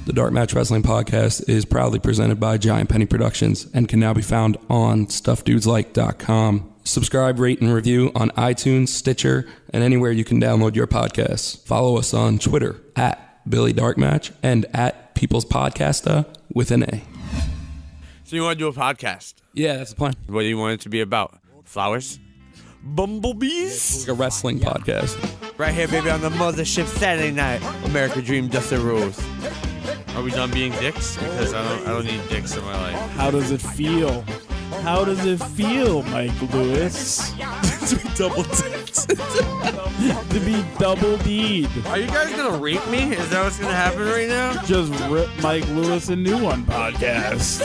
The Dark Match Wrestling Podcast is proudly presented by Giant Penny Productions and can now be found on StuffDudesLike.com. Subscribe, rate, and review on iTunes, Stitcher, and anywhere you can download your podcasts. Follow us on Twitter at Billy Darkmatch and at People's Podcasta with an A. So you want to do a podcast? Yeah, that's the plan. What do you want it to be about? Flowers? Bumblebees? It's like a wrestling podcast. Right here, baby, on the mothership Saturday night. America Dream, Dustin Rose. Are we done being dicks? Because I don't need dicks in my life. How does it feel? How does it feel, Mike Lewis? To be double dipped. To be double D'd. Are you guys gonna rape me? Is that what's gonna happen right now? Just rip Mike Lewis a new one podcast.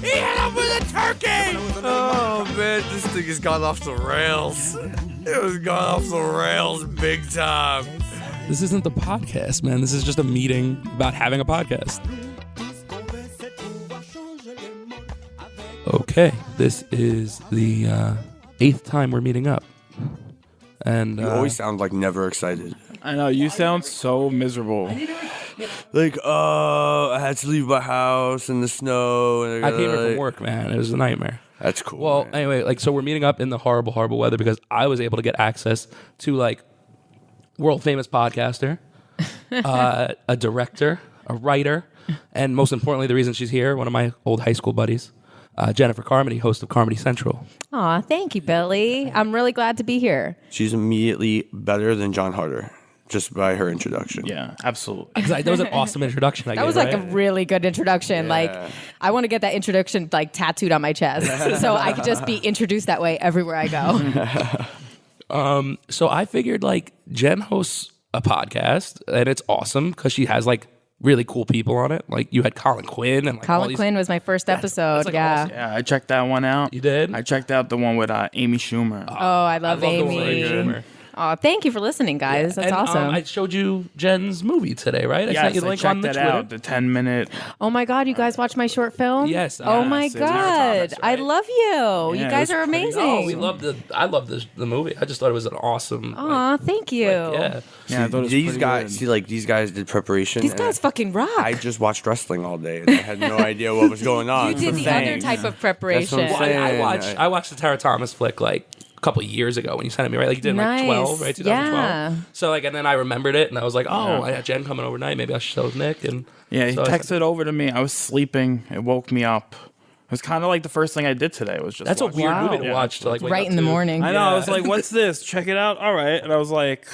He hit him with a turkey! Oh man, this thing has gone off the rails. It has gone off the rails big time. This isn't the podcast, man. This is just a meeting about having a podcast. Okay, this is the 8th time we're meeting up. And You always sound like never excited. I know, you sound so miserable. Like, I had to leave my house in the snow. And I came here from work, man. It was a nightmare. That's cool. Well, man. anyway, so we're meeting up in the horrible, horrible weather because I was able to get access to, world famous podcaster, a director, a writer, and most importantly, the reason she's here, one of my old high school buddies, Jennifer Carmody, host of Comedy Central. Aw, thank you, Billy. I'm really glad to be here. She's immediately better than John Harder just by her introduction. Yeah, absolutely. That was an awesome introduction. That was like a really good introduction. Yeah. Like, I want to get that introduction tattooed on my chest so I could just be introduced that way everywhere I go. So I figured Jen hosts a podcast and it's awesome because she has really cool people on it. Like you had Colin Quinn and all Colin these... Quinn was my first episode. Yeah. awesome. Yeah, I checked that one out. You did? I checked out the one with Amy Schumer. Oh, I love the one with Amy. Schumer. Oh, thank you for listening, guys. That's And, awesome. I showed you Jen's movie today, right? I Yes, sent you the I link on checked the that Twitter. out. The 10-minute. Oh my God, you guys watched my short film? Yes, Oh my it's God, Tara Thomas, I right? love you. Yeah, You it guys was are pretty- amazing. Oh, we loved I loved the movie. I just thought it was an awesome. Aw, thank you. Yeah. Yeah, I thought it was These pretty guys, good. these guys did preparation. These and guys fucking rock. I just watched wrestling all day and I had no idea what was going on. you did the other type of preparation. That's what I'm saying. I watched the Tara Thomas flick a couple of years ago when you sent it to me, right? You did Nice. 12, right? 2012. Yeah. So and then I remembered it and I was like, oh, I had Jen coming overnight. Maybe I should show Nick. And Yeah, he so I said- texted over to me. I was sleeping. It woke me up. It was kind of like the first thing I did today. Was just That's a watch weird it. movie to Yeah. watch. To wake Right up in the to. morning. I know. I was like, "What's this? Check it out." All right, and I was like,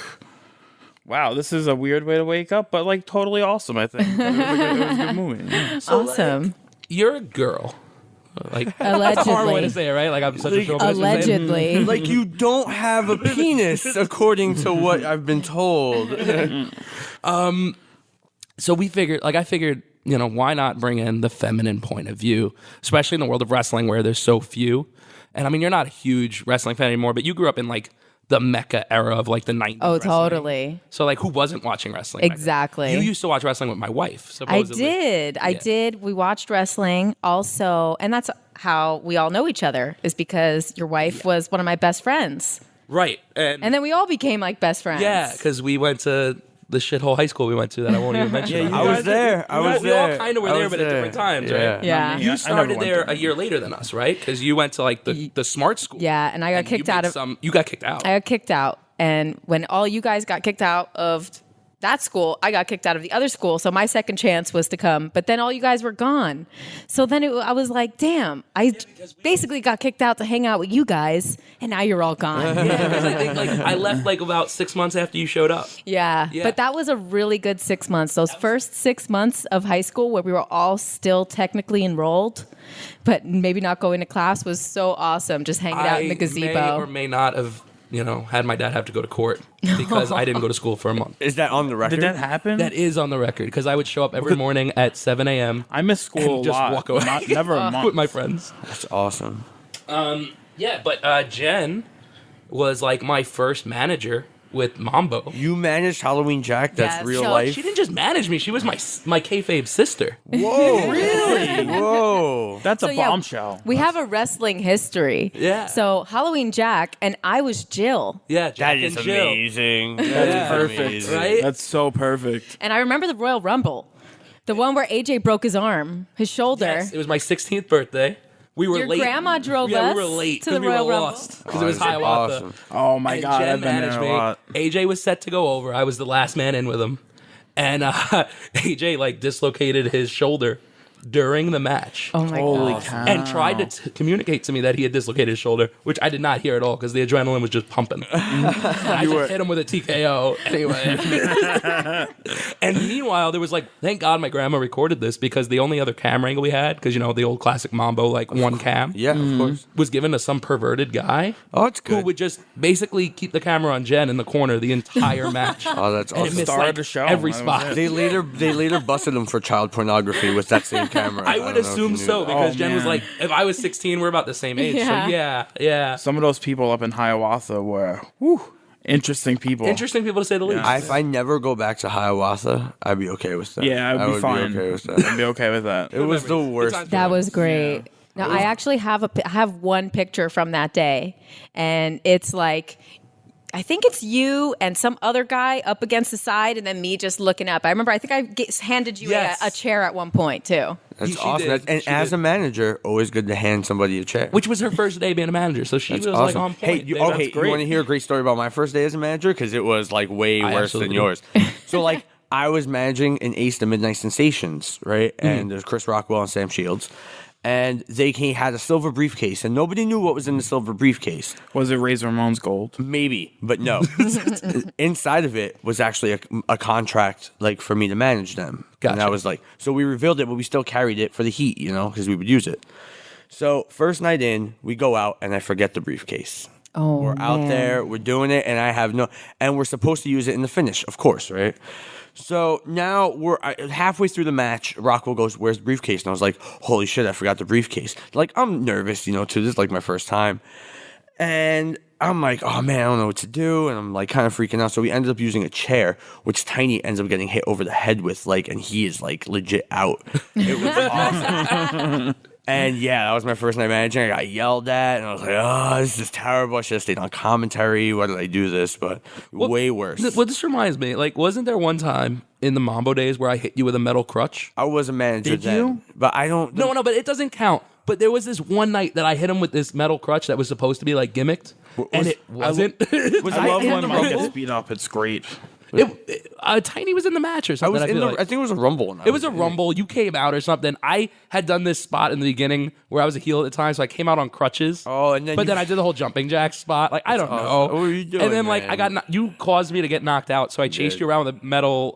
"Wow, this is a weird way to wake up, but totally awesome." I think it was a good movie. Yeah. Awesome. You're a girl. That's a hard way to Allegedly. say it, right? I'm such a chauvinist. Allegedly. Like you don't have a penis, according to what I've been told. So I figured, why not bring in the feminine point of view, especially in the world of wrestling where there's so few. And you're not a huge wrestling fan anymore, but you grew up in the Mecca era of the 90s. Oh, wrestling. totally. So who wasn't watching wrestling? back then? Exactly. You used to watch wrestling with my wife. I Supposedly. did. I Yeah. did. We watched wrestling also. And that's how we all know each other, is because your wife was one of my best friends. Right. And then we all became best friends. yeah, because we went to the shithole high school we went to that I won't even mention. I was there. I was We all there. kind of were I there, was but at different times, right? Yeah. You I started never went there there. a year later than us, right? Because you went to the smart school. Yeah, and I got And kicked you out made of You got kicked out. I got kicked out. And when all you guys got kicked out of that school, I got kicked out of the other school. So my second chance was to come. But then all you guys were gone. So then I was like, damn, I basically got kicked out to hang out with you guys. And now you're all gone. Yeah, because I think I left about 6 months after you showed up. Yeah. But that was a really good 6 months. Those first 6 months of high school where we were all still technically enrolled, but maybe not going to class, was so awesome. Just hanging out in the gazebo. May or may not have, had my dad have to go to court because I didn't go to school for a month. Is that on the record? Did that happen? That is on the record because I would show up every morning at 7 a.m. I miss school and a just lot. walk away. Never a month. with my friends. That's awesome. Yeah, but Jen was my first manager with Mambo. You managed Halloween Jack? That's Yes. real So life? She didn't just manage me; she was my kayfabe sister. Whoa. Really? Whoa. That's a So, yeah, bombshell. We have a wrestling history. Yeah. So Halloween Jack and I was Jill. Yeah, Jack That is and Jill. amazing. Yeah. That's Perfect. Right? That's so perfect. And I remember the Royal Rumble. The one where AJ broke his arm, his shoulder. Yes, it was my 16th birthday. We were Your late. grandma drove yeah, us we were late to the because we were Royal Rumble. lost because it was That's Hiawatha. awesome. Oh my And god, Jen I've been managed there a me. lot. AJ was set to go over. I was the last man in with him, and AJ like dislocated his shoulder during the match. Oh my Holy god. cow. And tried to communicate to me that he had dislocated his shoulder, which I did not hear at all because the adrenaline was just pumping. I just hit him with a TKO anyway. And meanwhile, there was like, thank God my grandma recorded this because the only other camera angle we had, because you know the old classic Mambo like one cam, Yeah, of course. was given to some perverted guy. Oh, it's Who good. would just basically keep the camera on Jen in the corner the entire match. Oh, that's And it awesome. missed, Star like, of the show. every That was spot. it. They later busted him for child pornography with that same camera. I don't would know if you assume knew so that. because Oh, Jen was man. like, if I was 16, we're about the same age. Yeah. So yeah. Some of those people up in Hiawatha were interesting people. Interesting people to say the least. If I never go back to Hiawatha, I'd be okay with that. Yeah, I'd be would fine. Be okay with that. I'd be okay with that. It was the worst. That was great. Now I actually have I have one picture from that day, and it's like, I think it's you and some other guy up against the side, and then me just looking up. I remember I think handed you Yes. a chair at one point too. That's She awesome. did. And She as did. a manager, always good to hand somebody a chair. Which was her first day being a manager, so she That's was like awesome. on Hey, point. you, That's okay, you great. want to hear a great story about my first day as a manager? Because it was like way I worse than absolutely yours. So like I was managing an Ace the Midnight Sensations, right? And there's Chris Rockwell and Sam Shields. And they had a silver briefcase, and nobody knew what was in the silver briefcase. Was it Razor Ramon's gold? Maybe, but no. Inside of it was actually a contract, like for me to manage them. And Gotcha. I was like, so we revealed it, but we still carried it for the heat, you know, because we would use it. So first night in, we go out, and I forget the briefcase. Oh, We're out there, we're doing it, and I have and we're supposed to use it in the finish, of course, right? So now we're halfway through the match. Rockwell goes, "Where's the briefcase?" And I was like, "Holy shit, I forgot the briefcase!" Like I'm nervous, you know, too. This is like my first time, and I'm like, "Oh man, I don't know what to do," and I'm like kind of freaking out. So we ended up using a chair, which Tiny ends up getting hit over the head with, like, and he is like legit out. It was awesome. And yeah, that was my first night managing. I got yelled at, and I was like, "Oh, this is terrible. I should have stayed on commentary. Why did I do this?" But way worse. Well, this reminds me, like, wasn't there one time in the Mambo days where I hit you with a metal crutch? I was a manager Did then, you? but I don't. No, but it doesn't count. But there was this one night that I hit him with this metal crutch that was supposed to be like gimmicked, and it wasn't. Was I love in when the Mike Rumble? gets beat up. It's great. Tiny was in the match or I something. was in feel the. like. I think it was a rumble. and I It was a rumble. You came out or something. I had done this spot in the beginning where I was a heel at the time, so I came out on crutches. Oh, and then but you- then I did the whole jumping jack spot. Like I don't know. awesome. What were you doing, And then like man? I got you caused me to get knocked out, so I chased you around with a metal.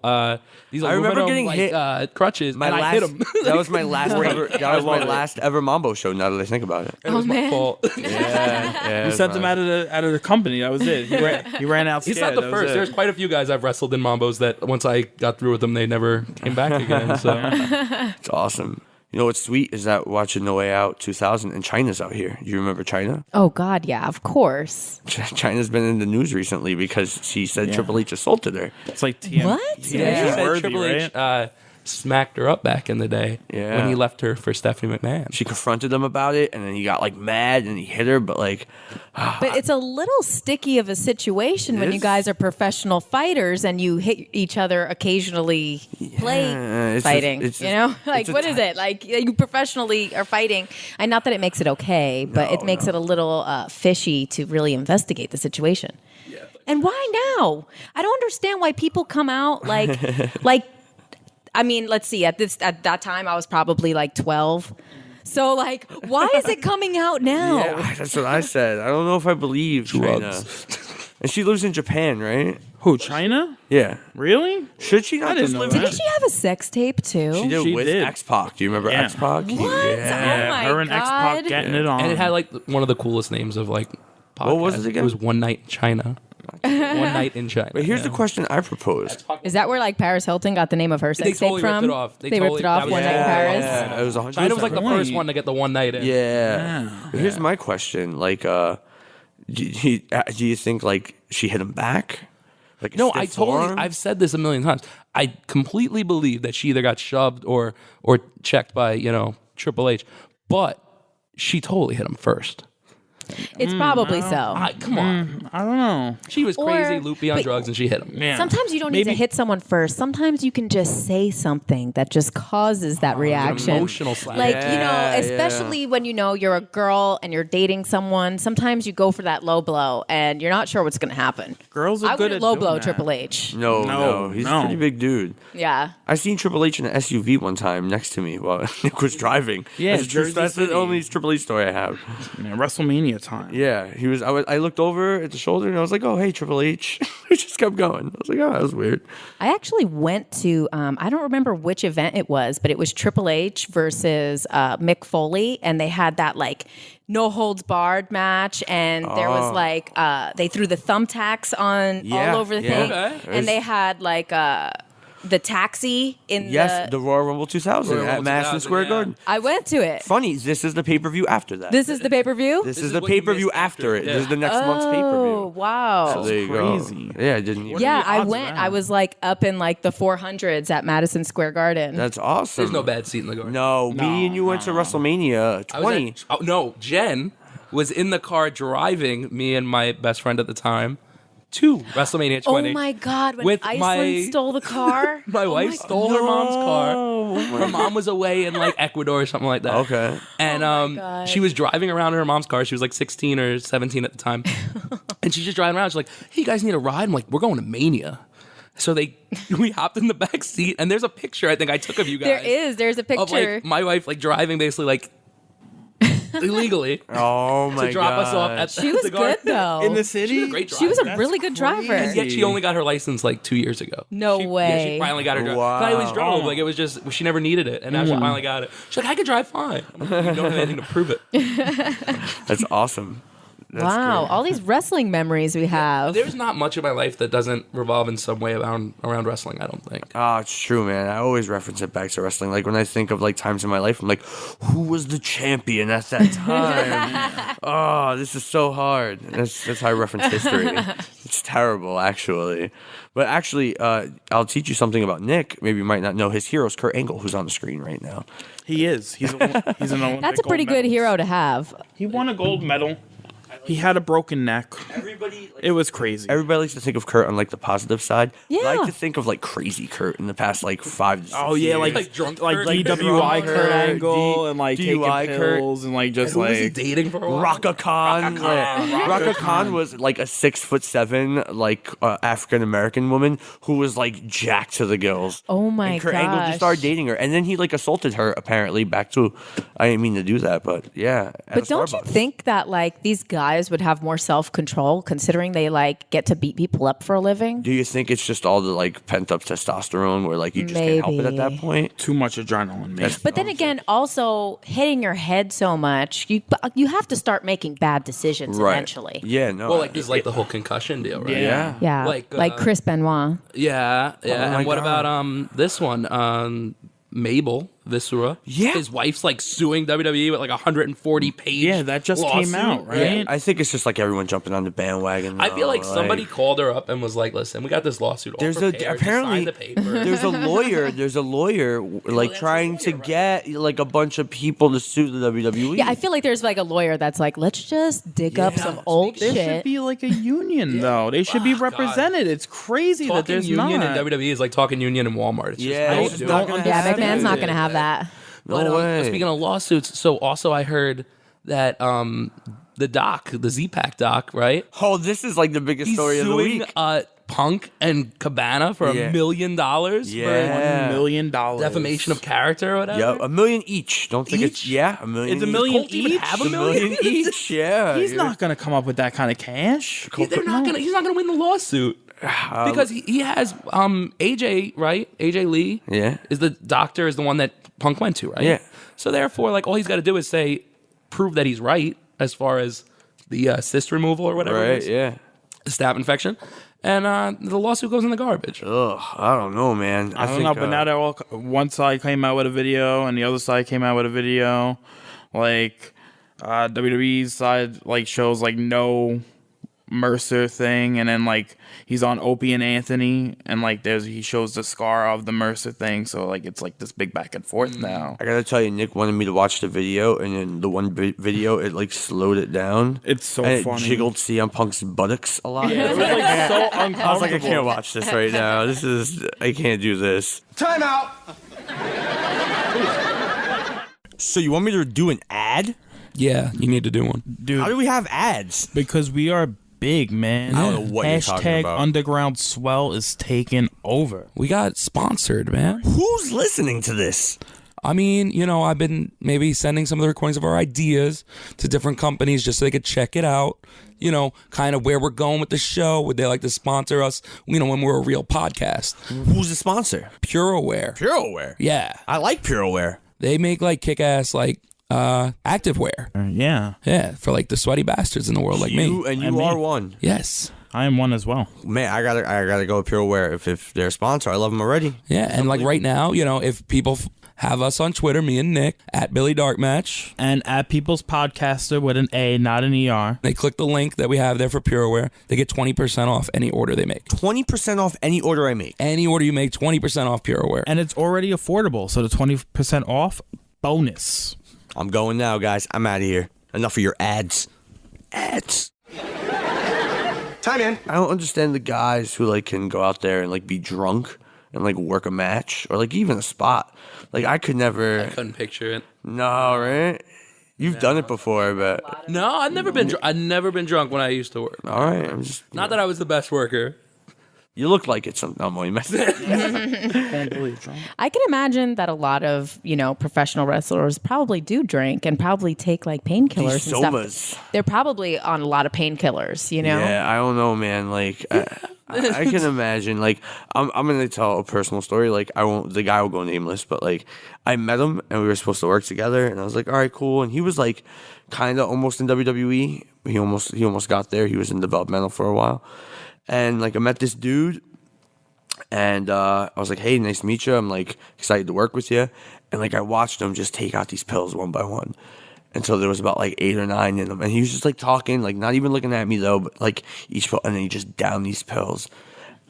These I remember aluminum, getting like, hit. crutches, My and last, I hit him. that was my last ever. That was my love it. last ever Mambo show. Now that I think about it. It was my man. fault. Yeah, You sent him out of the company. That was it. He ran out. He's scared. not the That was first. it. There's quite a few guys I've wrestled in Mambos that once I got through with them, they never came back again. So It's awesome. You know what's sweet is that watching No Way Out 2000 and China's out here. Do you remember China? Oh God, yeah, of course. China's been in the news recently because she said Triple H assaulted her. It's like TM. What? yeah, Yeah. she said Worthy, Triple H right? smacked her up back in the day Yeah. when he left her for Stephanie McMahon. She confronted him about it, and then he got like mad and he hit her. But like, But it's a little sticky of a situation when you is. guys are professional fighters and you hit each other occasionally play it's fighting. just- you know, like it's a what is it? Like you professionally are fighting. And not that it makes it okay, but it makes it a little fishy to really investigate the situation. And why now? I don't understand why people come out like. I mean, let's see. At that time, I was probably like 12. So, like, why is it coming out now? yeah, that's what I said. I don't know if I believe China. Drugs. And she lives in Japan, right? Who? China? Yeah. Really? Should she not I didn't just know live? that. in Didn't she have a sex tape too? She did She with did. X-Pac. Do you remember Yeah. X-Pac? What? Yeah. Oh my her and X God. Pac getting it on. And it had like one of the coolest names of like podcasts. What was it again? It was One Night in China. One Night in China. But here's Yeah. the question I proposed. Is that where like Paris Hilton got the name of her sex They tape totally from? ripped it off. They totally- ripped it off that was- one night in Paris. Yeah, it was 100%. China was like the Point. first one to get the one night in. Yeah. But here's my question: like, do you think like she hit him back? Like a No, stiff I totally. forearm? I've said this a million times. I completely believe that she either got shoved or checked by Triple H, but she totally hit him first. It's probably so. Come on, I don't know. she was crazy, Or- loopy on but- drugs, and she hit him. Yeah. Sometimes you don't need to Maybe- hit someone first. Sometimes you can just say something that just causes that reaction. Emotional slap. Like, Yeah, especially when you're a girl and you're dating someone, sometimes you go for that low blow and you're not sure what's going to happen. Girls are I good would at low doing blow that. Triple H. No, he's a pretty big dude. Yeah. I seen Triple H in an SUV one time next to me while Nick was driving. Yeah, that's Jersey the City. only Triple H story I have. Man, WrestleMania time. Yeah, he was. I looked over at the shoulder and I was like, "Oh, hey, Triple H." He just kept going. I was like, "Oh, that was weird." I actually went to, I don't remember which event it was, but it was Triple H versus Mick Foley. And they had that like no holds barred match. And there was like, they threw the thumbtacks on Yeah, all over the yeah. thing. Okay. And they had like the taxi in Yes, the Royal Rumble 2000 Royal at Rumble Madison 2000, Square yeah. Garden. I went to it. Funny, this is the pay per view after that. This is the pay per view? This is is the what you pay per view missed after after, it. yeah. This is the next month's pay per Oh, view. wow. So there you crazy. go. Yeah, I didn't. Even, Yeah, the I odds of went. that? I was like up in like the 400s at Madison Square Garden. That's awesome. There's no bad seat in the garden. No, me and you went to WrestleMania I was 20. at- oh no, Jen was in the car driving me and my best friend at the time to WrestleMania 20. Oh my God! When With Iceland stole the car, My wife stole her mom's car. Her mom was away in like Ecuador or something like that. Okay. And God. she was driving around in her mom's car. She was like 16 or 17 at the time. And she's just driving around. She's like, "Hey, you guys need a ride?" I'm like, "We're going to Mania." So we hopped in the back seat, and there's a picture I think I took of you guys. There's a Of picture. like my wife like driving basically like illegally Oh my god. to drop us off at She was the garden. good though. In the city? She was a great driver. She was a That's really good driver. crazy. And yet she only got her license like 2 years ago. No She way. finally got her driver's Wow. I always drove. Like it was just she never needed it, and now she finally got it. She's like, "I could drive fine." I'm like, "You don't have anything to prove it." That's awesome. That's Wow, great. all these wrestling memories we have. There's not much of my life that doesn't revolve in some way around wrestling. I don't think. Oh, it's true, man. I always reference it back to wrestling. Like when I think of like times in my life, I'm like, who was the champion at that time? Oh, this is so hard. That's how I reference history. It's terrible, actually. But actually, I'll teach you something about Nick. Maybe you might not know his hero's Kurt Angle, who's on the screen right now. He is. He's an Olympic That's a pretty gold good medalist. hero to have. He won a gold medal. He had a broken neck. Everybody, It was crazy. everybody likes to think of Kurt on like the positive side. Yeah. I like to think of like crazy Kurt in the past like 5 to 6 Oh yeah, years. like drunk like Kurt, DWI drunk Kurt Kurt, Angle and like DUI taking Kurt. pills and like just Who was he like dating for a while? Raka Khan. Raka Khan was like a 6'7" like African American woman who was like jacked to the gills. Oh my and Kurt Angle gosh. just started dating her, and then he like assaulted her. Apparently, back to I didn't mean to do that, but yeah. at But a don't you Starbucks. think that like these guys would have more self-control considering they like get to beat people up for a living? Do you think it's just all the like pent up testosterone, where like you just can't help it at that Maybe. point? too much adrenaline, man. But then again, also hitting your head so much, you have to start making bad decisions eventually. Yeah. No. Well, like this is like the whole concussion deal, right? Yeah. Yeah, Like, like uh, Chris Benoit. Yeah, yeah. my And what God. about this one? Mabel Viscera. Yeah. His wife's like suing WWE with like 140 page. Yeah, that just came lawsuit. out, right? Yeah. I think it's just like everyone jumping on the bandwagon. I feel like though, somebody called her up and was like, "Listen, we got this lawsuit. All There's prepared. Just apparently sign the paper." there's a lawyer. There's a lawyer like that's a trying lawyer, to right? get like a bunch of people to sue the WWE. Yeah, I feel like there's like a lawyer that's like, let's just dig up some old There should shit. be like a union though. They should be Oh, God. represented. It's crazy that talking there's union not. in WWE is like talking union in Walmart. It's just, Yeah, I it's don't not do it. gonna Yeah, happen. McMahon's not going to have that. But, No way. Speaking of lawsuits, so also I heard that the doc, the Z-Pack doc, right? Oh, this is like the biggest He's story of the suing week. Punk and Cabana for Yeah. $1 million Yeah. $1 million. for defamation of character or whatever. Yep, $1 million each. Don't think it's Each? $1 million. It's $1 each. million Colt even each. have $1 million each. Yeah, He's yeah. not gonna come up with that kind of cash. They're not gonna. He's not gonna win the lawsuit because he has AJ, right? AJ Lee. Yeah. is the doctor is the one that Punk went to, right? Yeah. So therefore, like all he's got to do is prove that he's right as far as the cyst removal or whatever. it Right. is, Yeah. the staph infection, and the lawsuit goes in the garbage. Ugh. I don't know, man. I don't know, but now they're all one side came out with a video and the other side came out with a video. Like WWE's side like shows like no Mercer thing, and then like he's on Opie and Anthony, and like he shows the scar of the Mercer thing, so like it's like this big back and forth now. I gotta tell you, Nick wanted me to watch the video, and then the one video, it like slowed it down. It's so and funny. It jiggled CM Punk's buttocks a lot. It was like so uncomfortable. I was like, I can't watch this right now. I can't do this. Time out. So you want me to do an ad? Yeah, you need to do one. Dude, How do we have ads? because we are big, man. I don't know what you're talking about. Underground Swell is taking over. We got sponsored, man. Who's listening to this? I mean, I've been maybe sending some of the recordings of our ideas to different companies just so they could check it out. Kind of where we're going with the show. Would they like to sponsor us, when we're a real podcast? Who's the sponsor? PureAware. PureAware. Yeah. I like PureAware. They make like kick-ass like activewear. Yeah, Yeah, for like the sweaty bastards in the world like You me. and you And me. are one. Yes. I am one as well. Man, I gotta go with PureAware if they're a sponsor. I love them already. Yeah, and like right now, if people have us on Twitter, me and Nick, at Billy Darkmatch, And at People's Podcaster with an A, not an ER. they click the link that we have there for PureAware, they get 20% off any order they make. 20% off any order I make. Any order you make, 20% off PureAware. And it's already affordable, so the 20% off bonus. I'm going now, guys. I'm out of here. Enough of your ads. Ads. Time in. I don't understand the guys who like can go out there and like be drunk and like work a match or like even a spot. Like I could never. Couldn't picture it. No, right? You've done it before, but No, I've never been. I've never been drunk when I used to work. all right. I'm just. Not that I was the best worker. You look like it. Some. I'm only messing. I can imagine that a lot of, professional wrestlers probably do drink and probably take like painkillers and Somas. stuff. They're probably on a lot of painkillers, Yeah, I don't know, man. Like, I can imagine. Like, I'm gonna tell a personal story. Like, I won't. The guy will go nameless, but like, I met him and we were supposed to work together, and I was like, all right, cool. And he was like, kind of almost in WWE. He almost got there. He was in developmental for a while, and like, I met this dude, and I was like, hey, nice to meet you. I'm like excited to work with you, and like, I watched him just take out these pills one by one. And so there was about like 8 or 9 in them. And he was just like talking, like not even looking at me though, but like each pill. And then he just downed these pills.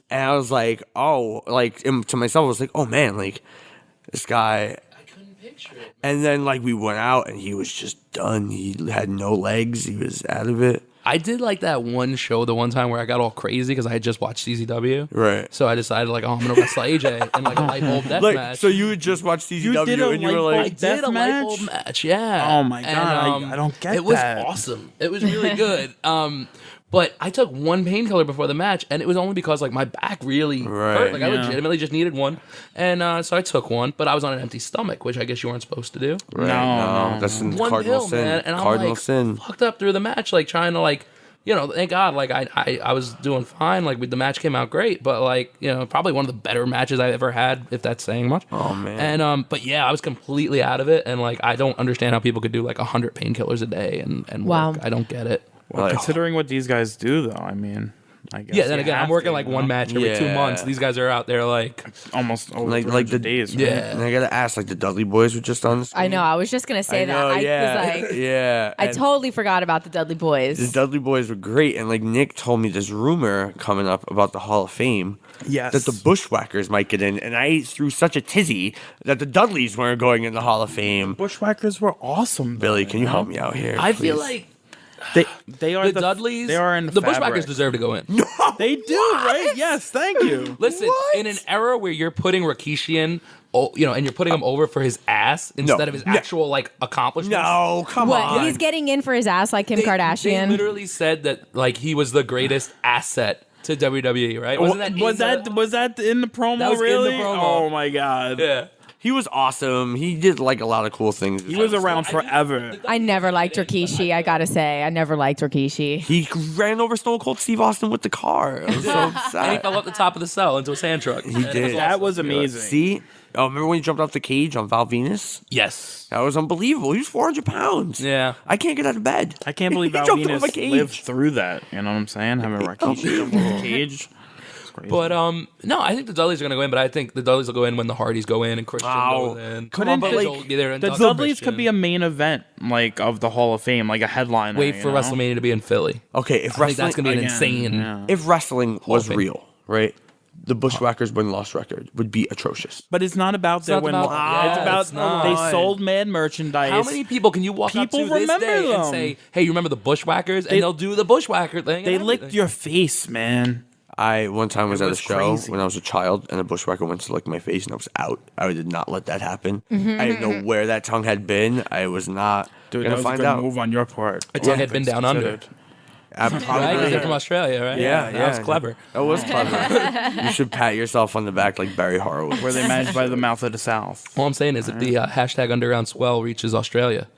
And I was like, oh, like to myself, I was like, oh man, like this guy. I couldn't picture it. And then like we went out and he was just done. He had no legs. He was out of it. I did like that one show the one time where I got all crazy because I had just watched CZW. Right. So I decided like, I'm gonna wrestle AJ in like a light bulb death Like, match. so you would just watch CZW did a and you were light I like, did a light match? bulb match, yeah. Oh my God, I don't get it was that. awesome. It was really good. But I took one painkiller before the match, and it was only because like my back really Right. hurt. Like I Yeah. legitimately just needed one, and so I took one. But I was on an empty stomach, which I guess you weren't supposed to do. right, No. that's in One cardinal pill, sin. man, and I'm Cardinal like sin. fucked up through the match, like trying to like. Thank God, like I was doing fine. Like the match came out great, but like probably one of the better matches I ever had, if that's saying much. Oh, man. And but yeah, I was completely out of it, and like I don't understand how people could do like 100 painkillers a day and Wow. work. I don't get it. Well, considering what these guys do, though, I mean, I guess. Yeah, then you again, I'm have working to, like you one know? match every 2 Yeah. months. These guys are out there like almost over Like 300 the days. Right? yeah. And I gotta ask, like the Dudley Boys were just on the screen. I know. I was just gonna say that. I was like, yeah. I and totally forgot about the Dudley Boys. the Dudley Boys were great, and like Nick told me this rumor coming up about the Hall of Fame. Yes. That the Bushwhackers might get in, and I threw such a tizzy that the Dudleys weren't going in the Hall of Fame. Bushwhackers were awesome. Billy, though, can you help me out here? I feel please? like They are the Dudleys, They are in the fabric. Bushwhackers deserve to go in. They do, right? Yes, thank you. Listen, in an era where you're putting Rikishi in, and you're putting him over for his ass instead of his actual like accomplishments. No, come What? on. He's getting in for his ass like Kim They Kardashian. literally said that like he was the greatest asset to WWE, right? Wasn't that Was that in the promo? That was in the really? promo. Oh my God. Yeah. He was awesome. He did like a lot of cool things. He was around forever. I never liked Rikishi. I gotta say, I never liked Rikishi. He ran over Stone Cold Steve Austin with the car. It was so And he sad. fell off the top of the cell into a sand truck. He did. That was amazing. See? Oh, remember when he jumped off the cage on Val Venus? Yes. That was unbelievable. He was 400 pounds. Yeah. I can't get out of bed. I can't believe He Val jumped off Venus a cage. lived through that. You know what I'm saying? Having Rikishi jump off the cage. crazy. But no, I think the Dudleys are gonna go in, but I think the Dudleys will go in when the Hardys go in and Christian goes in. Come on, but Edge like, will be there and the Dudley Dudleys could Christian. be a main event like of the Hall of Fame, like a headliner. Wait for WrestleMania to be in Philly. Okay, if I think wrestling, that's gonna be an Again, insane. yeah. if wrestling was Fame. real, right? The Bushwhackers win-loss record would be atrocious. But it's not about their not win. about- yeah, It's about it's not. they sold mad merchandise. How many people can you walk up to People this remember day and them. say, "Hey, you remember the Bushwhackers?" And they'll do the Bushwhacker thing. They and licked everything. your face, man. I one time was It at was a show crazy. when I was a child, and a bushwhacker went to lick my face, and I was out. I did not let that happen. Mm-hmm. I didn't know where that tongue had been. I was not Dude, gonna that was find a good out. move on your part. Its head had been down under. Considered. I Right? 'Cause probably, they're from Australia, right? yeah, That was clever. That was clever. You should pat yourself on the back like Barry Horowitz. Were they managed by the mouth of the South? All I'm saying is, if the hashtag Underground Swell reaches Australia,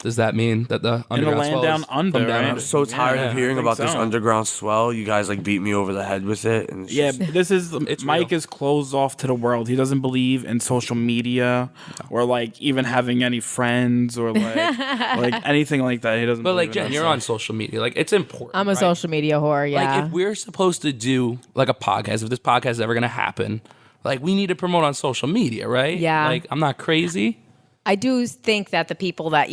does that mean that the In the Underground land Swell down is under, from down right? I'm under? so tired Yeah, of I hearing think about this so. underground swell. You guys like beat me over the head with it. And it's Yeah, just- this is It's Mike real. is closed off to the world. He doesn't believe in social media or like even having any friends or like anything like that. He doesn't. But like, believe in Jen, that you're stuff. on social media. Like, it's important. I'm a right? social media whore. Yeah. Like, if we're supposed to do like a podcast, if this podcast is ever gonna happen, like, we need to promote on social media, right? Yeah. Like, I'm not crazy. I do think that the people that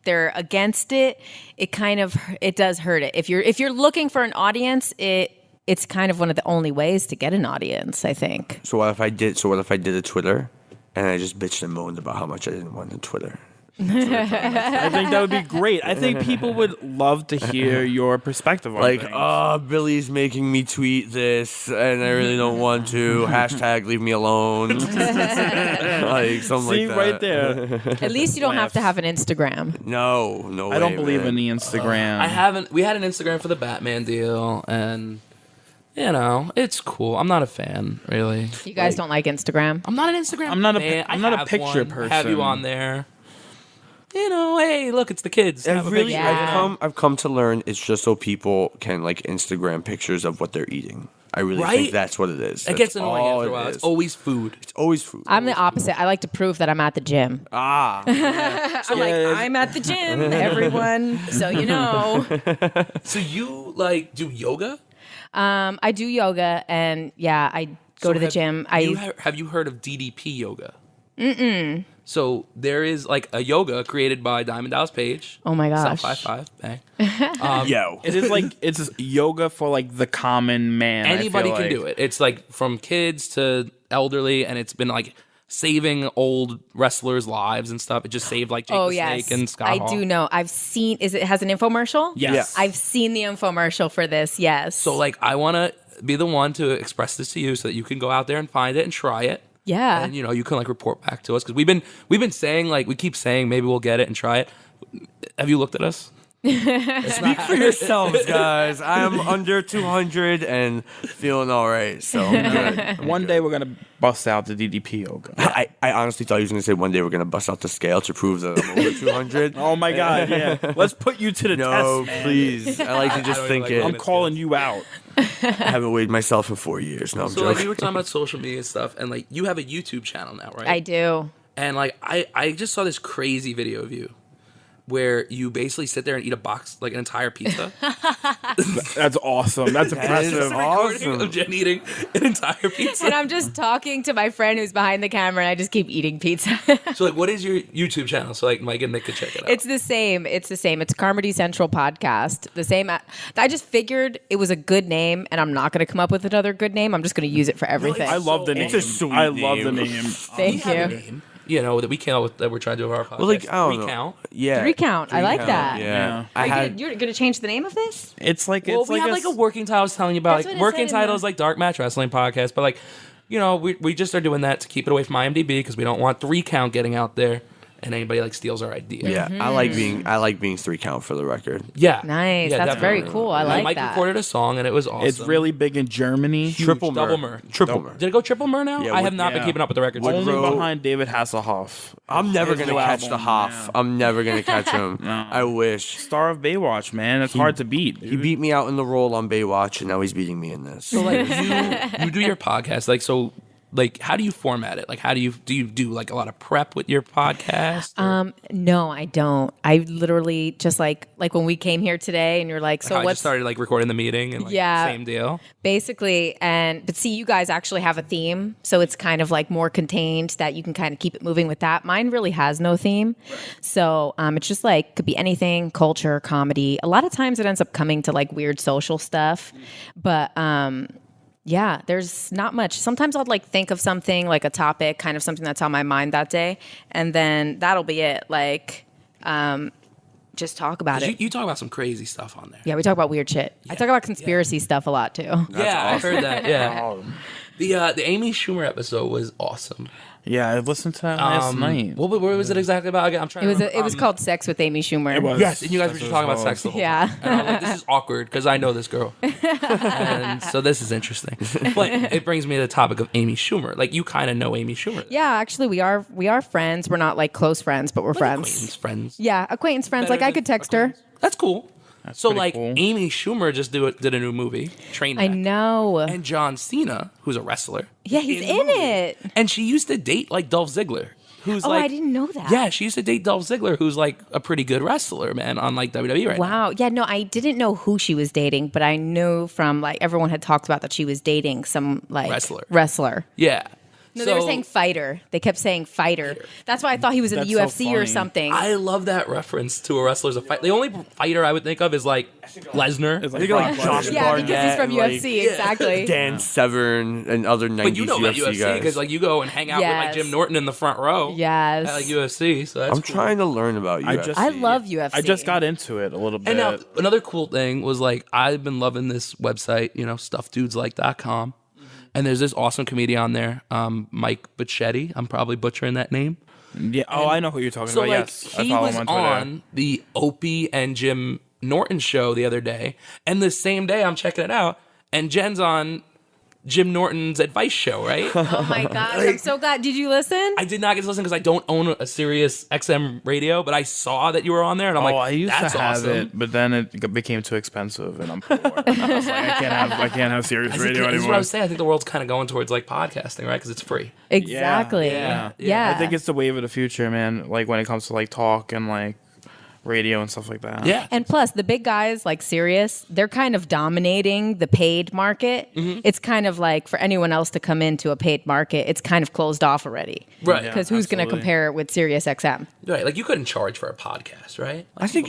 they're against it, it does hurt it. If you're looking for an audience, it's kind of one of the only ways to get an audience, I think. So what if I did a Twitter and I just bitched and moaned about how much I didn't want a Twitter? I think that would be great. I think people would love to hear your perspective on Like, things. Billy's making me tweet this, and I really don't want to. Hashtag leave me alone. Like something See like that. right there. At least you don't have to have an Instagram. No way. I don't believe man. in the Instagram. I haven't. We had an Instagram for the Batman deal, and it's cool. I'm not a fan, really. You guys don't like Instagram? I'm not an Instagram. I'm not a fan. pic- I'm not a have picture one. I have you person. on there. Hey, look, it's the kids. Have a Really, picture. Yeah. I've come to learn it's just so people can like Instagram pictures of what they're eating. I really Right? think that's what it is. It That's gets annoying all after a it while. is. It's always food. It's always food. I'm the opposite. I like to prove that I'm at the gym. Ah, I'm like, I'm at the gym, everyone, so you know. So you like do yoga? I do yoga, and yeah, I go So to the have gym. Have you heard of DDP yoga? Mm-mm. So there is like a yoga created by Diamond Dallas Page. Oh my gosh. Self high five, bang. yo. It is like it's yoga for like the common man. Anybody can do it. It's like from kids to elderly, and it's been like saving old wrestlers' lives and stuff. It just saved like Jake Oh the yes, Snake and Scott I Hall. do know. I've seen. It has an infomercial? Yes. I've seen the infomercial for this. Yes. So like I want to be the one to express this to you so that you can go out there and find it and try it. yeah. And you can like report back to us because we've been saying like we keep saying maybe we'll get it and try it. Have you looked at us? Speak for yourselves, guys. I'm under 200 and feeling all right. So I'm good. One day we're gonna bust out the DDP yoga. I honestly thought he was going to say one day we're going to bust out the scale to prove that I'm over 200. Oh my god, yeah. Let's put you to the No, test. please. I like to just don't think like it. I'm calling you out. I haven't weighed myself in 4 years. No, I'm So like we joking. were talking about social media stuff, and like you have a YouTube channel now, right? I do. And like I just saw this crazy video of you where you basically sit there and eat a box, like an entire pizza. That's awesome. That's impressive. Recording of Jen eating an entire pizza. And I'm just talking to my friend who's behind the camera, and I just keep eating pizza. So like, what is your YouTube channel? So like Mike and Nick could check it out. It's the same. It's the same. It's Carmody Central Podcast. The same. I just figured it was a good name, and I'm not going to come up with another good name. I'm just going to use it for everything. I love the name. It's a sweet I love the name. name. Thank you. name, that we came up with that we're trying to do with our podcast. Well, like, I don't know. Recount. Yeah. 3 count. I like that. Yeah. Yeah. I had. You're going to change the name of this? It's like Well, it's we like have like a working title. I was telling you about That's like what it working said in titles the- like Dark Match Wrestling Podcast, but like we just are doing that to keep it away from IMDb because we don't want 3 count getting out there and anybody like steals our idea. Yeah, I like being 3 count for the record. Yeah. Nice. Yeah, That's very definitely. cool. I like Mike that. recorded a song and it was awesome. It's really big in Germany. Triple double mer. mer. Triple mer. Did it go triple mer now? Yeah, I have not been yeah. keeping up with the records. Only Woodrow- behind David Hasselhoff. I'm never His gonna new catch the album, Hoff. yeah. I'm never gonna catch him. I wish. Star of Baywatch, man. It's hard to beat. He beat me out in the role on Baywatch, and now he's beating me in this. So like you do your podcast, like so like, how do you format it? Like, how do you do like a lot of prep with your podcast? or- No, I don't. I literally just like when we came here today, and you're like, so how I what's just started like recording the meeting and like Yeah. same deal. basically? But see, you guys actually have a theme, so it's kind of like more contained that you can kind of keep it moving with that. Mine really has no theme, so it's just like could be anything, culture, comedy. A lot of times it ends up coming to like weird social stuff, but yeah, there's not much. Sometimes I'll like think of something like a topic, kind of something that's on my mind that day, and then that'll be it. Like, just talk about 'Cause it. You talk about some crazy stuff on there. Yeah, we talk about weird shit. I talk about conspiracy stuff a lot too. I heard that. Yeah, the Amy Schumer episode was awesome. Yeah, I listened to that last night. What was it exactly about? Again, I'm trying. It was called Sex with Amy Schumer. It was. Yes, and you guys were just talking about sex the whole Yeah. time. And I'm like, this is awkward because I know this girl, and so this is interesting. But it brings me to the topic of Amy Schumer. Like, you kind of know Amy Schumer. Yeah, actually, we are friends. We're not like close friends, but we're friends. Friends. Yeah, acquaintance friends. Like I could text her. That's cool. So pretty like cool. Amy Schumer just did a new movie, Trainwreck. I know. And John Cena, who's a wrestler. Yeah, he's the in movie. it. And she used to date like Dolph Ziggler, who's Oh, like I didn't know that. Yeah, she used to date Dolph Ziggler, who's like a pretty good wrestler, man, on like WWE right now. Wow. Yeah, no, I didn't know who she was dating, but I knew from like everyone had talked about that she was dating some like Wrestler. Yeah. No, they were saying fighter. They kept saying fighter. That's why I thought he was in the That's so UFC or funny. something. I love that reference to a wrestler's a fight. The only fighter I would think of is like Lesnar. It's Think of, like, Brock Josh Lesnar. yeah, because he's from Barnett, UFC. Exactly. Dan Severn and other 90s But you know about UFC UFC guys. because like you go and hang out with like Yes. Jim Norton in the front row. Yes. At like UFC. So that's I'm cool. trying to learn about UFC. I love UFC. I just got into it a little bit. And now another cool thing was like I've been loving this website, stuffdudeslike.com. And there's this awesome comedian on there, Mike Bocchetti. I'm probably butchering that name. yeah. Oh, I know who you're talking So about. like Yes, I he follow was him on Twitter. on the Opie and Jim Norton show the other day, and the same day I'm checking it out, and Jen's on Jim Norton's advice show, right? Oh my gosh, I'm so glad. Did you listen? I did not get to listen because I don't own a Sirius XM radio, but I saw that you were on there, and I'm like, I used that's to have awesome. it, but then it became too expensive, and I'm poor. And I was like, I can't have Sirius I think radio that's what anymore. I was saying. I think the world's kind of going towards like podcasting, right? Because it's free. Exactly. Yeah. I think it's the wave of the future, man. Like when it comes to like talk and like radio and stuff like that. Yeah. And plus, the big guys like Sirius, they're kind of dominating the paid market. Mm-hmm. It's kind of like for anyone else to come into a paid market, it's kind of closed off already. Right. Because who's going to absolutely. compare it with Sirius XM? Right. Like you couldn't charge for a podcast, right? I think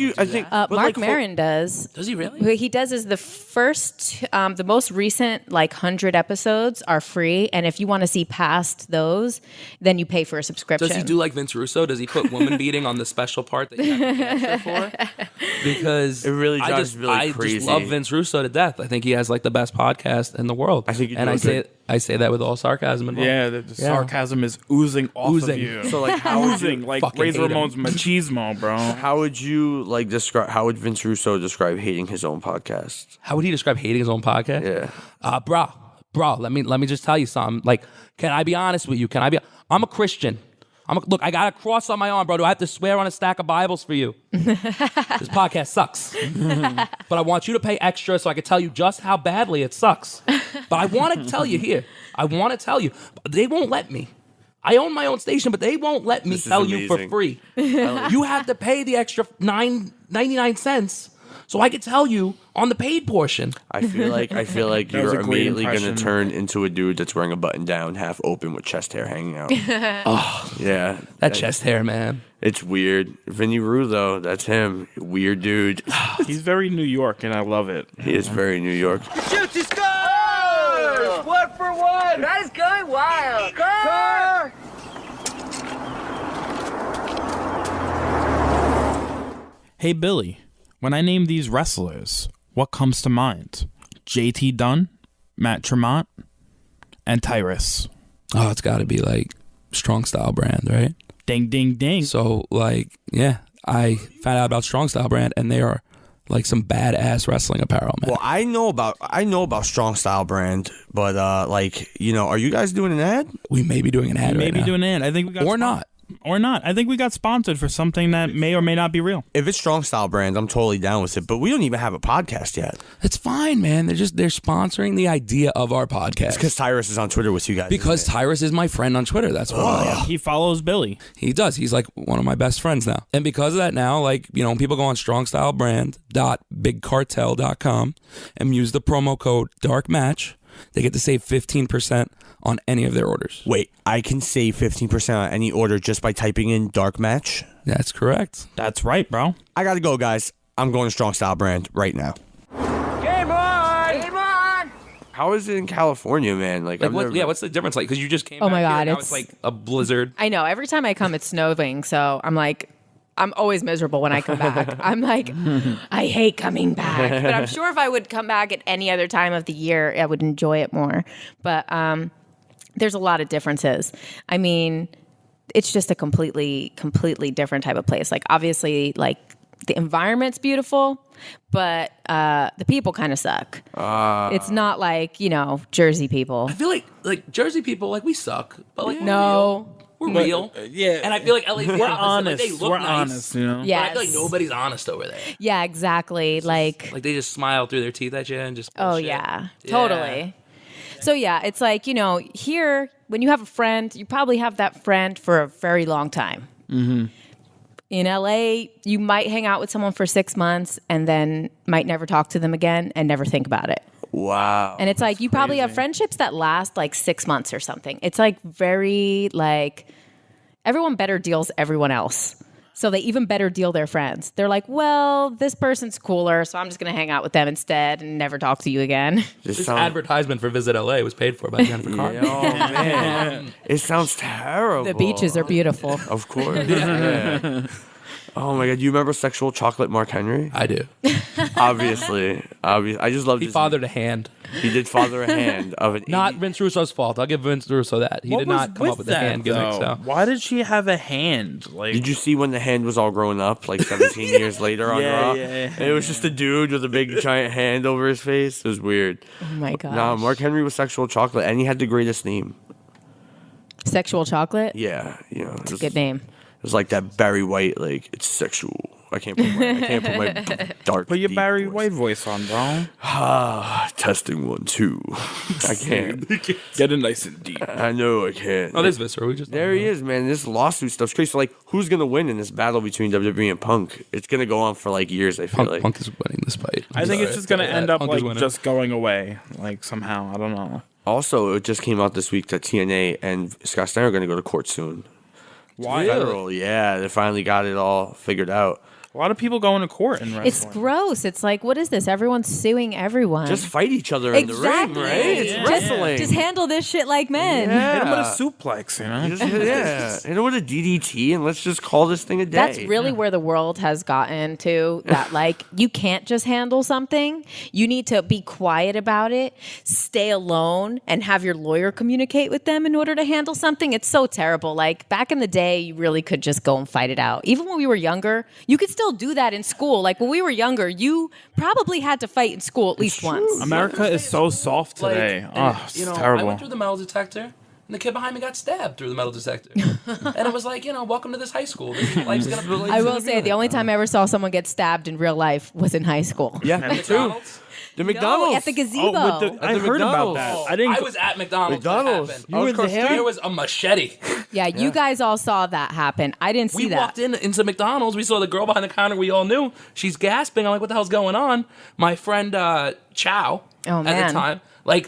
Mark like, Maron does. Does he really? What he does is the most recent like 100 episodes are free, and if you want to see past those, then you pay for a subscription. Does he do like Vince Russo? Does he put woman beating on the special part that you have to pay extra for? Because It really I drives just, really I crazy. just love Vince Russo to death. I think he has like the best podcast in the world. I think you do and a I say that with all sarcasm involved. Yeah, the sarcasm is oozing off Oozing. of you. So like how would oozing, you, like fucking Razor hate him. Ramon's machismo, bro. how would you like describe how would Vince Russo describe hating his own podcast? How would he describe hating his own podcast? Yeah. Bro, let me just tell you something. Like, can I be honest with you? I'm a Christian. Look, I got a cross on my arm, bro. Do I have to swear on a stack of Bibles for you? This podcast sucks. But I want you to pay extra so I can tell you just how badly it sucks. But I want to tell you here. They won't let me. I own my own station, but they won't let me This is tell you for amazing. free. You have to pay the extra 99 cents so I can tell you on the paid portion. I feel like was you're a great immediately going to impression. turn into a dude that's wearing a button down, half open with chest hair hanging out. Oh, yeah. That chest hair, man. It's weird. Vinny Rue, though, that's him. Weird dude. He's very New York, and I love it. He is very New York. Shoots, he scores! 1 for 1! That is going wild! Score! Hey, Billy, when I name these wrestlers, what comes to mind? JT Dunn, Matt Tremont, and Tyrus. Oh, it's got to be like Strong Style Brand, right? Ding, ding, ding. So, like, yeah, I found out about Strong Style Brand, and they are like some badass wrestling apparel, man. Well, I know about Strong Style Brand, but are you guys doing an ad? We may be doing an ad right Maybe now. doing it. I think we got Or not. Or not. I think we got sponsored for something that may or may not be real. If it's Strong Style Brand, I'm totally down with it. But we don't even have a podcast yet. It's fine, man. They're sponsoring the idea of our podcast. Because Tyrus is on Twitter with you guys. Because Tyrus is my friend on Twitter. That's why. He follows Billy. He does. He's like one of my best friends now. And because of that now, like, you know, when people go on strongstylebrand.bigcartel.com and use the promo code DARKMATCH, they get to save 15% on any of their orders. Wait, I can save 15% on any order just by typing in Dark Match? That's correct. That's right, bro. I got to go, guys. I'm going to Strong Style Brand right now. Game on! Game on! How is it in California, man? Like, I've never- what's the difference? Like, because you just came Oh my back here, God, now it's- it's like a blizzard. I know. Every time I come, it's snowing. So I'm like, I'm always miserable when I come back. I'm like, I hate coming back. But I'm sure if I would come back at any other time of the year, I would enjoy it more. But there's a lot of differences. I mean, it's just a completely different type of place. Like, obviously, like, the environment's beautiful, but the people kind of suck. It's not like, you know, Jersey people. I feel like Jersey people, like, we suck. But, like, No. we're real. Yeah. And I feel like LA, We're honest. Like, they look We're nice, honest, you know? but I Yes. feel like nobody's honest over there. Yeah, exactly. Like, Like, they just smile through their teeth at you and just oh, bullshit. yeah, totally. So, yeah, it's like, you know, here, when you have a friend, you probably have that friend for a very long time. Mm-hmm. In LA, you might hang out with someone for 6 months and then might never talk to them again and never think about it. Wow. And it's like, you probably have friendships that last like 6 months or something. It's like very, like, everyone better deals everyone else. So they even better deal their friends. They're like, well, this person's cooler, so I'm just going to hang out with them instead and never talk to you again. This advertisement for Visit LA was paid for by Jennifer Carter. Oh, man. It sounds terrible. The beaches are beautiful. Of course. Yeah. Oh, my God. Do you remember Sexual Chocolate Mark Henry? I do. Obviously. I just love He his- fathered a hand. He did father a hand of an Not 80 Vince Russo's fault. I'll give Vince Russo that. He What did was not come up with the that, hand gimmick. though? So. Why did she have a hand? Like, Did you see when the hand was all grown up, like 17 years later on Yeah, Raw? yeah, yeah. And it was just a dude with a big giant hand over his face. It was weird. Oh my gosh. Nah, Mark Henry was Sexual Chocolate, and he had the greatest name. Sexual chocolate? Yeah, you know, it was, Good name. It was like that Barry White, like it's sexual. I can't put my dark. put your deep Barry voice. White voice on, bro? Testing 1 2. I can't. Get it nice and deep. I know I can't. Oh, there's Viscera. We just There he is, man. This lawsuit stuff's crazy. So, like, who's gonna win in this battle between WWE and Punk? It's gonna go on for like years. I feel like. Punk is winning this fight. I think it's just gonna end up Punk is like winning. just going away, like somehow. I don't know. Also, it just came out this week that TNA and Scott Steiner are gonna go to court soon. Why? Federal, yeah. They finally got it all figured out. A lot of people going to court in wrestling. It's gross. It's like, what is this? Everyone's suing everyone. Just fight each other in the ring, Exactly. right? It's Yeah. wrestling. Just handle this shit like men. Hit him with a Yeah. suplex, you know? Just, yeah. Hit it with a DDT and let's just call this thing a day. That's really where the world has gotten to, that like you can't just handle something. You need to be quiet about it, stay alone, and have your lawyer communicate with them in order to handle something. It's so terrible. Like back in the day, you really could just go and fight it out. Even when we were younger, you could still do that in school. Like when we were younger, you probably had to fight in school at least once. America is so soft today. Oh, it's I terrible. went through the metal detector, and the kid behind me got stabbed through the metal detector. And it was like, welcome to this high school. Life's gonna be. I will say the only time I ever saw someone get stabbed in real life was in high school. Yeah, me too. McDonald's. The No, McDonald's. at the gazebo. Oh, with the, I the heard about McDonald's. that. I didn't. I was at McDonald's. when it McDonald's. happened. You were there? There was a machete. Yeah, you guys all saw that happen. I didn't see We that. walked into McDonald's. We saw the girl behind the counter. We all knew. She's gasping. I'm like, what the hell's going on? My friend Chow Oh, at man. the time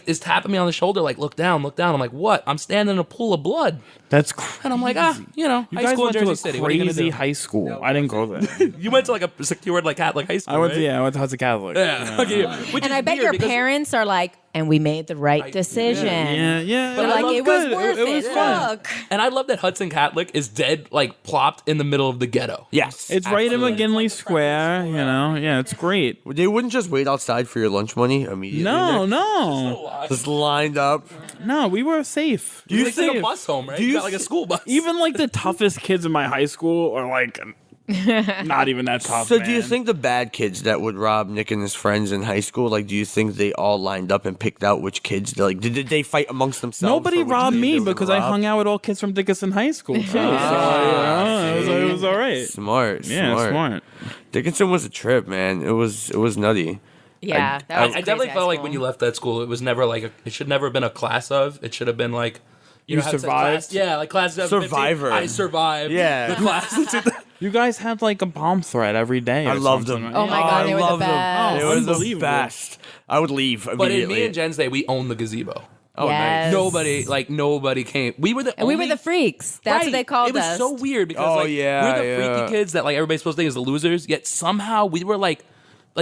is tapping me on the shoulder, like, look down, look down. I'm like, what? I'm standing in a pool of blood. That's crazy. And I'm like, You high guys school in went to Jersey a City. What are you gonna crazy do? high school. I didn't go there. You went to like a secured Catholic high school. I went right? to I went to Hudson Catholic. Yeah. Okay. Which And is I bet weird your because- parents are like, and we made the right decision. Yeah. They're I like, love it was good. worth It was it. fun. Look. And I love that Hudson Catholic is dead, like plopped in the middle of the ghetto. Yes. It's right in Absolutely. McKinley Square. You know. Yeah, it's great. They wouldn't just wait outside for your lunch money immediately. No. Just lined up. No, we were safe. You were take a safe. bus home, right? Do You you got like a school bus. Even like the toughest kids in my high school are like Not even that tough. So do you man. think the bad kids that would rob Nick and his friends in high school, like, do you think they all lined up and picked out which kids? Like, did they fight amongst themselves? Nobody for which robbed kid they me were gonna because I rob? hung out with all kids from Dickinson High School too. So it was all right. Smart. Yeah, smart. Dickinson was a trip, man. It was nutty. Yeah, that was I definitely crazy felt like high when you school. left that school, it was never like it should never have been a class of. It should have been like You know how it says survived? class- yeah, like class of 15, Survivor. I survived. Yeah. the class. You guys had like a bomb threat every day. I or loved something, them. right? Oh my God, they were the loved them. best. They were the Unbelievable. best. I would leave But in immediately. me and Jen's day, we owned the gazebo. Oh, Yes. nice. Nobody came. We were the And we only, were the freaks. That's what they called It was us. so weird because Oh, like yeah, we're the yeah. freaky kids that like everybody's supposed to think is the losers. Yet somehow we were like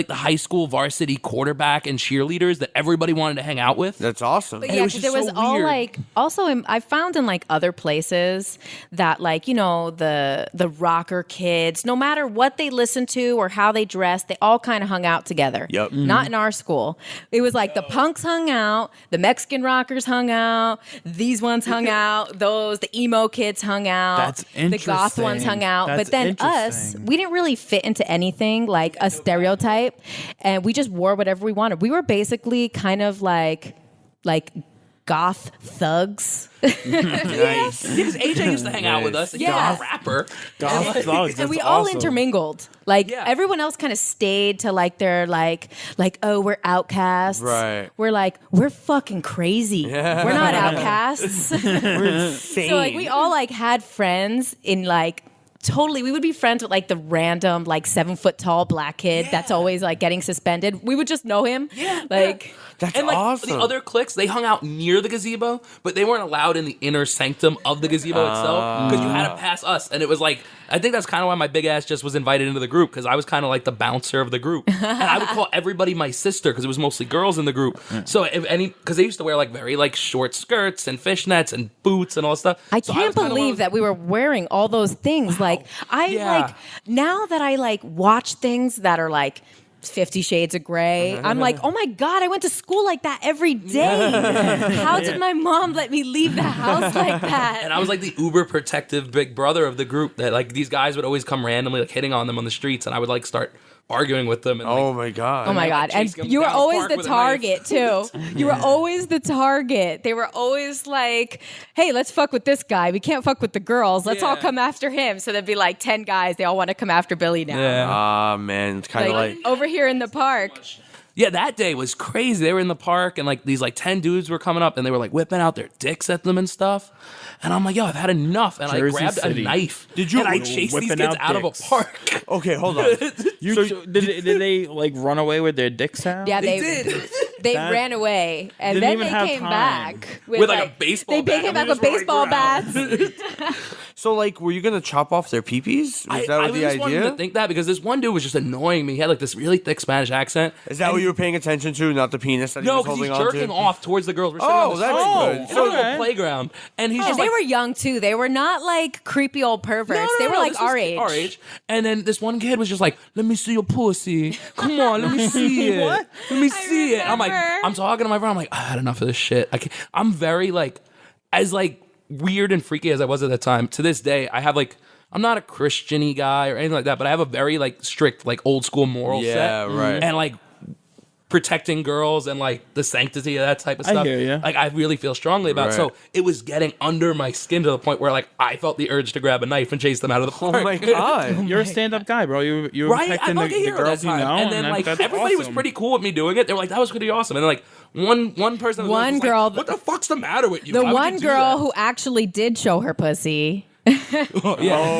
the high school varsity quarterback and cheerleaders that everybody wanted to hang out with. That's awesome. But And yeah, it was 'cause just there was so all weird. like also I found in like other places that like, you know, the rocker kids, no matter what they listened to or how they dressed, they all kind of hung out together. Yep. Not in our school. It was like the punks hung out, the Mexican rockers hung out, these ones hung out, the emo kids hung out, That's the goth ones interesting. hung out. That's but then us, interesting. we didn't really fit into anything like a stereotype, and we just wore whatever we wanted. We were basically kind of like goth thugs. Nice. Because AJ used to hang out with us. And Yeah. he's a rapper. Goth thugs. And we that's all awesome. intermingled. Like Yeah. everyone else kind of stayed to like their like oh, we're outcasts. Right. We're fucking crazy. We're not outcasts. Insane. So like we all like had friends in like totally we would be friends with like the random like 7 foot tall black kid that's always like getting suspended. We would just know him. Yeah, Like That's and like awesome. the other cliques, they hung out near the gazebo, but they weren't allowed in the inner sanctum of the gazebo itself because you had to pass us. And it was like, I think that's kind of why my big ass just was invited into the group because I was kind of like the bouncer of the group, and I would call everybody my sister because it was mostly girls in the group. So if any, because they used to wear like very like short skirts and fishnets and boots and all that stuff. I So can't was kinda one of believe those- that we were wearing all those things. Like Yeah. now that I like watch things that are like 50 Shades of Grey, I'm like, oh my God, I went to school like that every day. How did my mom let me leave the house like that? And I was like the uber protective big brother of the group that like these guys would always come randomly like hitting on them on the streets, and I would like start arguing with them. And, like, Oh my god. Oh my I God. And chased them you were down the always park the with a knife. target, too. You were always the target. They were always like, hey, let's fuck with this guy. We can't fuck with the girls. Let's all Yeah. come after him. So there'd be like 10 guys. They all want to come after Billy now. Ah man, it's kind of Like, like over here in the park. Yeah, that day was crazy. They were in the park and like these like 10 dudes were coming up and they were like whipping out their dicks at them and stuff. And I'm like, yo, I've had enough. And Jersey I grabbed City. a knife. Did you- And I chased these Whipping kids out out of a dicks. park. okay. Hold on. Did they like run away with their dicks out? Yeah, They did. They That- ran away, and Didn't then even they have came time. back With, like, a baseball They bat. came I back mean, with it was baseball rolling bats. So like, were you gonna chop off their peepees? I Is that what the just wanted idea? to think that because this one dude was just annoying me. He had like this really thick Spanish accent. Is that what you were paying attention to, not the penis that he No, was because he's holding on jerking to? off towards the girls. We're sitting Oh, on the that's street. good. It's So- a little Okay. playground, and he's And just they like, were young too. They were not like creepy old perverts. They were like this was our age. Our age. And then this one kid was just like, "Let me see your pussy. Come on, let me see it. Let me see it." I'm like, remember. I'm talking to my friend. I'm like, I had enough of this shit. I'm very like, as like weird and freaky as I was at that time. To this day, I have like, I'm not a Christian-y guy or anything like that, but I have a very like strict like old school moral set. Yeah, right. And like protecting girls and like the sanctity of that type of I stuff. hear ya. Like I really feel strongly about. Right. So it was getting under my skin to the point where like I felt the urge to grab a knife and chase them out of the park. Oh my god. You're a stand-up guy, bro. You're Right, protecting I'm the, like a hero the girls that you time. know, and then like that's everybody was awesome. pretty cool with me doing it. They were like, "That was pretty awesome." And then like one person, One was girl- like, "What the fuck's the matter with you?" The Why would you one do girl that?" who actually did show her pussy. yeah,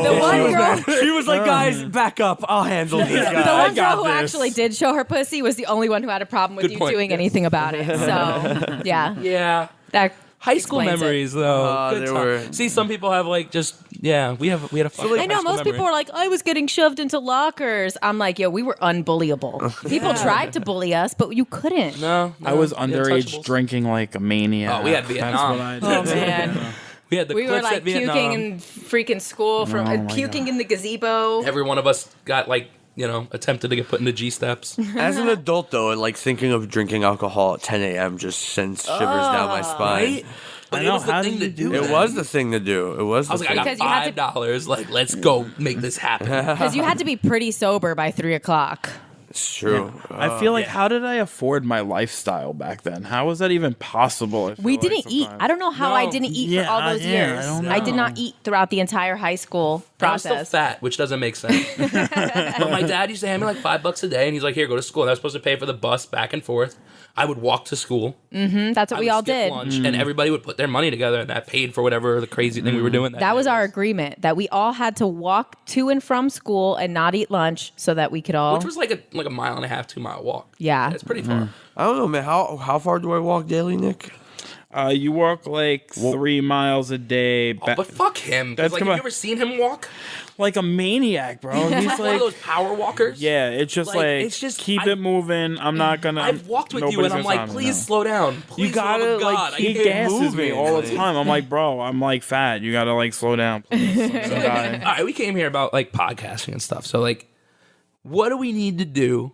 The one girl. She was like, guys, back up. I'll handle these The guys. one got girl who this. actually did show her pussy was the only one who had a problem with Good you point. doing anything about it. So, yeah. yeah. That High school explains it. memories, though. Good they time. were- See, some people have like just we had a fun. I know most people are like, I was getting shoved into lockers. I'm like, yo, we were unbullyable. People tried to bully us, but you couldn't. No, I was we had underage Untouchables. drinking like a maniac. Oh, we had That's Vietnam. what I did. Oh man, We had the we were clips like at Vietnam. puking in freaking school from Oh, my puking God. in the gazebo. Every one of us got like attempted to get put into G steps. As an adult, though, like thinking of drinking alcohol at 10 a.m. just sends shivers down my spine. Right? But I it know, was the how thing do to you do. do It then. was the thing to do. It was. I was the like, I thing. got Because you had to- $5. Like, let's go make this happen. Because you had to be pretty sober by 3 o'clock. It's true. I feel like, how did I afford my lifestyle back then? How was that even possible? I feel We like didn't eat. sometimes? I don't know how I No. didn't eat Yeah, for all those yeah, years. I don't I did know. not eat throughout the entire high school I was still process. fat, which doesn't make sense. But my dad used to hand me like $5 a day, and he's like, "Here, go to school." And I was supposed to pay for the bus back and forth. I would walk to school. That's what I we would all skip did. lunch, and everybody would put their money together, and that paid for whatever the crazy thing we were doing. That was day our agreement that we all had to walk to and from school and not eat lunch so that we could all. which was like a mile and a half, 2 mile walk. Yeah. It's pretty far. I don't know, man. How far do I walk daily, Nick? You walk like 3 miles a day, Oh, but fuck him. 'Cause, That's like, come have on. you ever seen him walk? like a maniac, bro. He's One of like, those power walkers. yeah, it's just Like, like, it's just- keep I- it moving. I'm not gonna. I've walked with you, nobody's and I'm gonna like, stop me, please no. slow down. Please, You gotta, for the love of like, God. I He keep can't- gasses me moving, all the like- time. I'm like, bro, I'm like fat. You gotta like slow down. Please. I'm gonna die. All right, we came here about like podcasting and stuff. So like, what do we need to do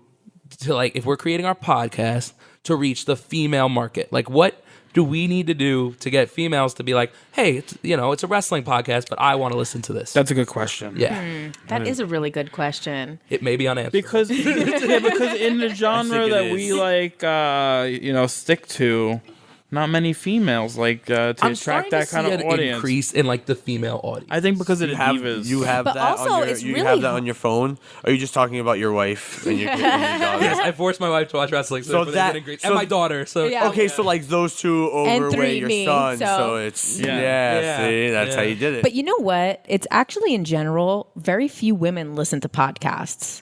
to like, if we're creating our podcast to reach the female market? Like, what do we need to do to get females to be like, hey, it's, it's a wrestling podcast, but I want to listen to this? That's a good question. Yeah, That is a really good question. it may be unanswered. Because because in the genre it that is. we like stick to, not many females like to I'm attract starting that to see kind of an audience. increase in like the female audience. I think because of the divas. You have But that also, on your, it's you really have that on your phone? Or are you just talking about your wife and your, and your daughter? Yes, I forced my wife to watch wrestling, So so that- and so- my daughter. So Yeah. Okay, so like those two And overweigh three your me, son, so- so it's Yeah. see, that's how Yeah. you did it. But you know what? It's actually in general, very few women listen to podcasts.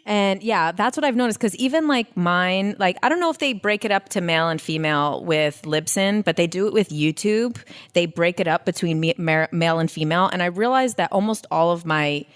And yeah, that's what I've noticed. Because even like mine, like I don't know if they break it up to male and female with Libsyn, but they do it with YouTube. They break it up between male and female. And I realized that almost all of my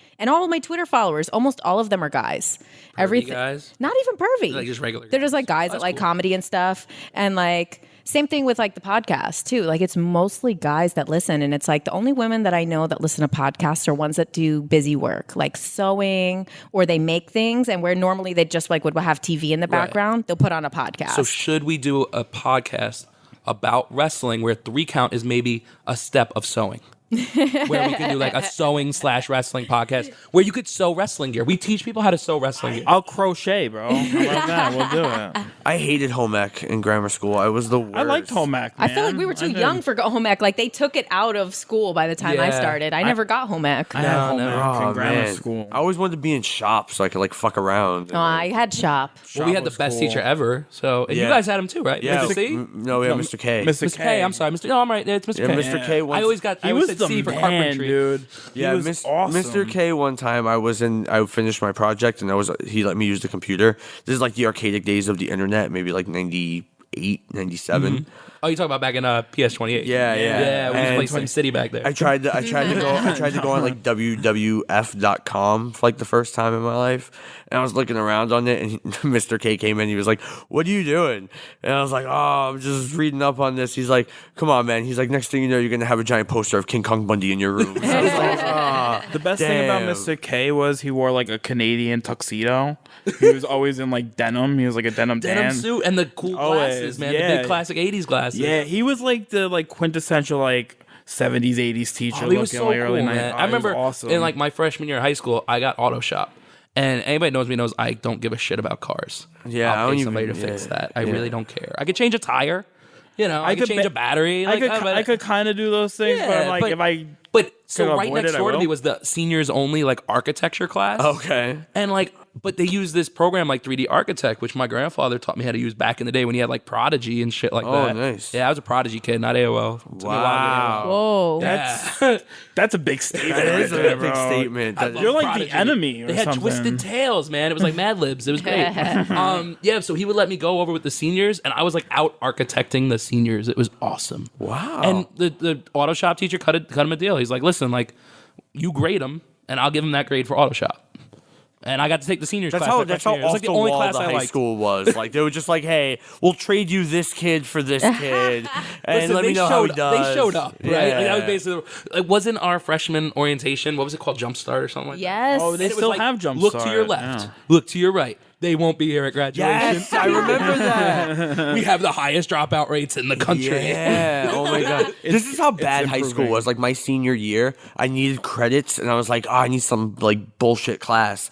Twitter followers, almost all of them are guys. Everything, guys? not even pervy. Like just regular They're just guys. like guys that That's like cool. comedy and stuff. And like same thing with like the podcast too. Like it's mostly guys that listen, and it's like the only women that I know that listen to podcasts are ones that do busy work, like sewing, or they make things, and where normally they just like would have TV in the background, they'll put on a podcast. So should we do a podcast about wrestling where 3 count is maybe a step of sewing? Where we could do like a sewing / wrestling podcast where you could sew wrestling gear. We teach people how to sew wrestling gear. I'll crochet, bro. How about that? We'll do it. I hated home ec in grammar school. I was the worst. I liked home ec. I feel like we were too young for home ec. Like they took it out of school by the time I Yeah. started. I never got home ec. I had home no. ec in Oh, grammar man. school. I always wanted to be in shop so I could like fuck around. No, I had shop. Well, we had the was best cool. teacher ever. So and you Yeah. guys had him too, right? Yeah, Mr. C? no, we had Mr. K. Mr. Mr. K. I'm sorry, Mr. No, I'm right. It's Mr. Yeah, K. Mr. K. I always got. I He always was said the C for man, carpentry. dude. He Yeah, was awesome. Mr. K. One time I finished my project and he let me use the computer. This is like the archaic days of the internet, maybe like 98, 97. Oh, you talking about back in PS28? Yeah, yeah. Yeah, we used to And play Sim City back there. I tried to go on like WWF.com for like the first time in my life. And I was looking around on it, and Mr. K came in. He was like, "What are you doing?" And I was like, "Oh, I'm just reading up on this." He's like, "Come on, man." He's like, "Next thing you know, you're gonna have a giant poster of King Kong Bundy in your room." So I was like, "Ah, The best thing about damn." Mr. K was he wore like a Canadian tuxedo. He was always in like denim. He was like a denim Denim Dan. suit and the cool Always, glasses, man. yeah. The big classic 80s glasses. Yeah, he was like the like quintessential like 70s 80s teacher Oh, he was looking so like early cool, 90s. man. Oh, I remember he was awesome. in like my freshman year of high school, I got auto shop. And anybody knows me knows I don't give a shit about cars. Yeah, I I'll don't pay somebody even- to fix yeah, that. I yeah. really don't care. I could change a tire. I could change ba- a battery. Like, I could kind of do those things, but I'm like, if I But so could right avoid next it, I door to me will. was the seniors only like architecture class. Okay. And like, but they use this program like 3D Architect, which my grandfather taught me how to use back in the day when he had like Prodigy and shit like Oh, that. nice. Yeah, I was a Prodigy kid, not AOL. Took me a while to get AOL. Whoa. Yeah. that's a big statement. That is right a there, big bro. statement. That- You're like Prodigy. the enemy or They had something. Twisted Tails, man. It was like Mad Libs. It was great. Yeah, so he would let me go over with the seniors, and I was like out architecting the seniors. It was awesome. Wow. And the auto shop teacher cut him a deal. He's like, listen, like, you grade him, and I'll give him that grade for auto shop. And I got to take the seniors That's class. how my that's freshman how year. It was off like the the only wall class the I high liked. school was. Like they were just like, "Hey, we'll trade you this kid for this kid, and Listen, let they me know how he showed- does." They showed up, right? Yeah. Like, that was basically. It wasn't our freshman orientation. What was it called? Jumpstart or something like that. Yes. Oh, they And it was still like, have Jumpstart. Look to your left. Yeah. Look to your right. they won't be here at graduation. Yes, I remember that. We have the highest dropout rates in the country. Yeah. Oh my god. This is how bad high school improving. was. Like my senior year, I needed credits, and I was like, oh, I need some like bullshit class.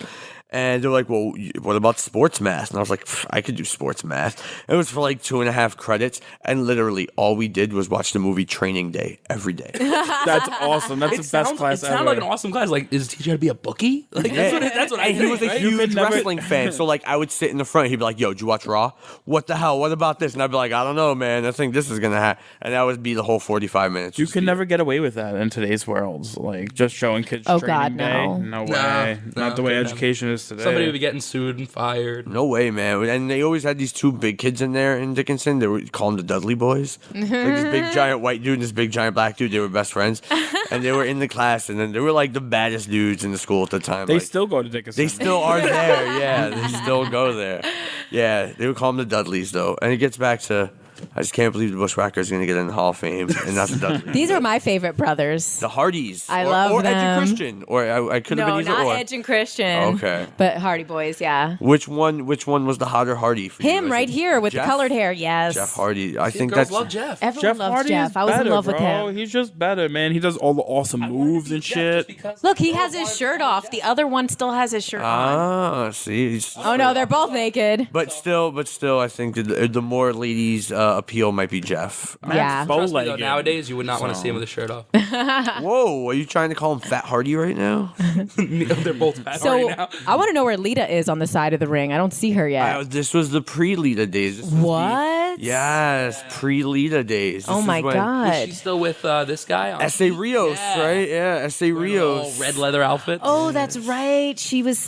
And they're like, well, what about sports math? And I was like, I could do sports math. It was for like 2.5 credits. And literally all we did was watch the movie Training Day every day. That's awesome. That's the best class It ever. sounded like an awesome class. Like, is the teacher going to be a bookie? Like, that's what I And he think, was a right? huge could never- wrestling fan. So like I would sit in the front. He'd be like, yo, did you watch Raw? What the hell? What about this? And I'd be like, I don't know, man. I think this is going to happen. And that would be the whole 45 minutes. You Just can be- never get away with that in today's world. Like just showing kids Oh, training God, day. no. No way. Not the way couldn't education is today. Somebody would be getting sued and fired. No way, man. And they always had these two big kids in there in Dickinson. They would call them the Dudley Boys. Like this big giant white dude and this big giant black dude. They were best friends. And they were in the class. And then they were like the baddest dudes in the school at the time. They like, still go to Dickinson. They still are there. Yeah, they still go there. Yeah, they would call them the Dudleys, though. And it gets back to, I just can't believe the Bushwhackers are going to get in the Hall of Fame and not the Dudleys. These are my favorite brothers. The Hardys. I or, love or Edge them. and Christian. Or I could have No, been either not or. Edge and Christian. Okay. But Hardy Boys, yeah. Which one was the hotter Hardy for you? Him Is right it here with Jeff? the colored hair, yes. Jeff Hardy. I think Girls that's love Jeff. Everyone Jeff loves Hardy Jeff. is I was better, in love with bro. him. He's just better, man. He does all the awesome moves and shit. Look, he has his shirt off. The other one still has his shirt on. Ah, see. Oh no, they're both naked. But still, I think the more ladies appeal might be Jeff. Yeah. Bow Trust me, though, legged. nowadays, you would not want to see him with a shirt off. Whoa, are you trying to call him Fat Hardy right now? They're both fat So right now. I want to know where Lita is on the side of the ring. I don't see her yet. This was the pre-Lita days. This was What? Yes, pre-Lita days. Oh This my is when- god. She's still with this guy. On S.A. Rios, Yeah. right? Yeah, S.A. all Rios. red leather outfits. Oh, that's right. She was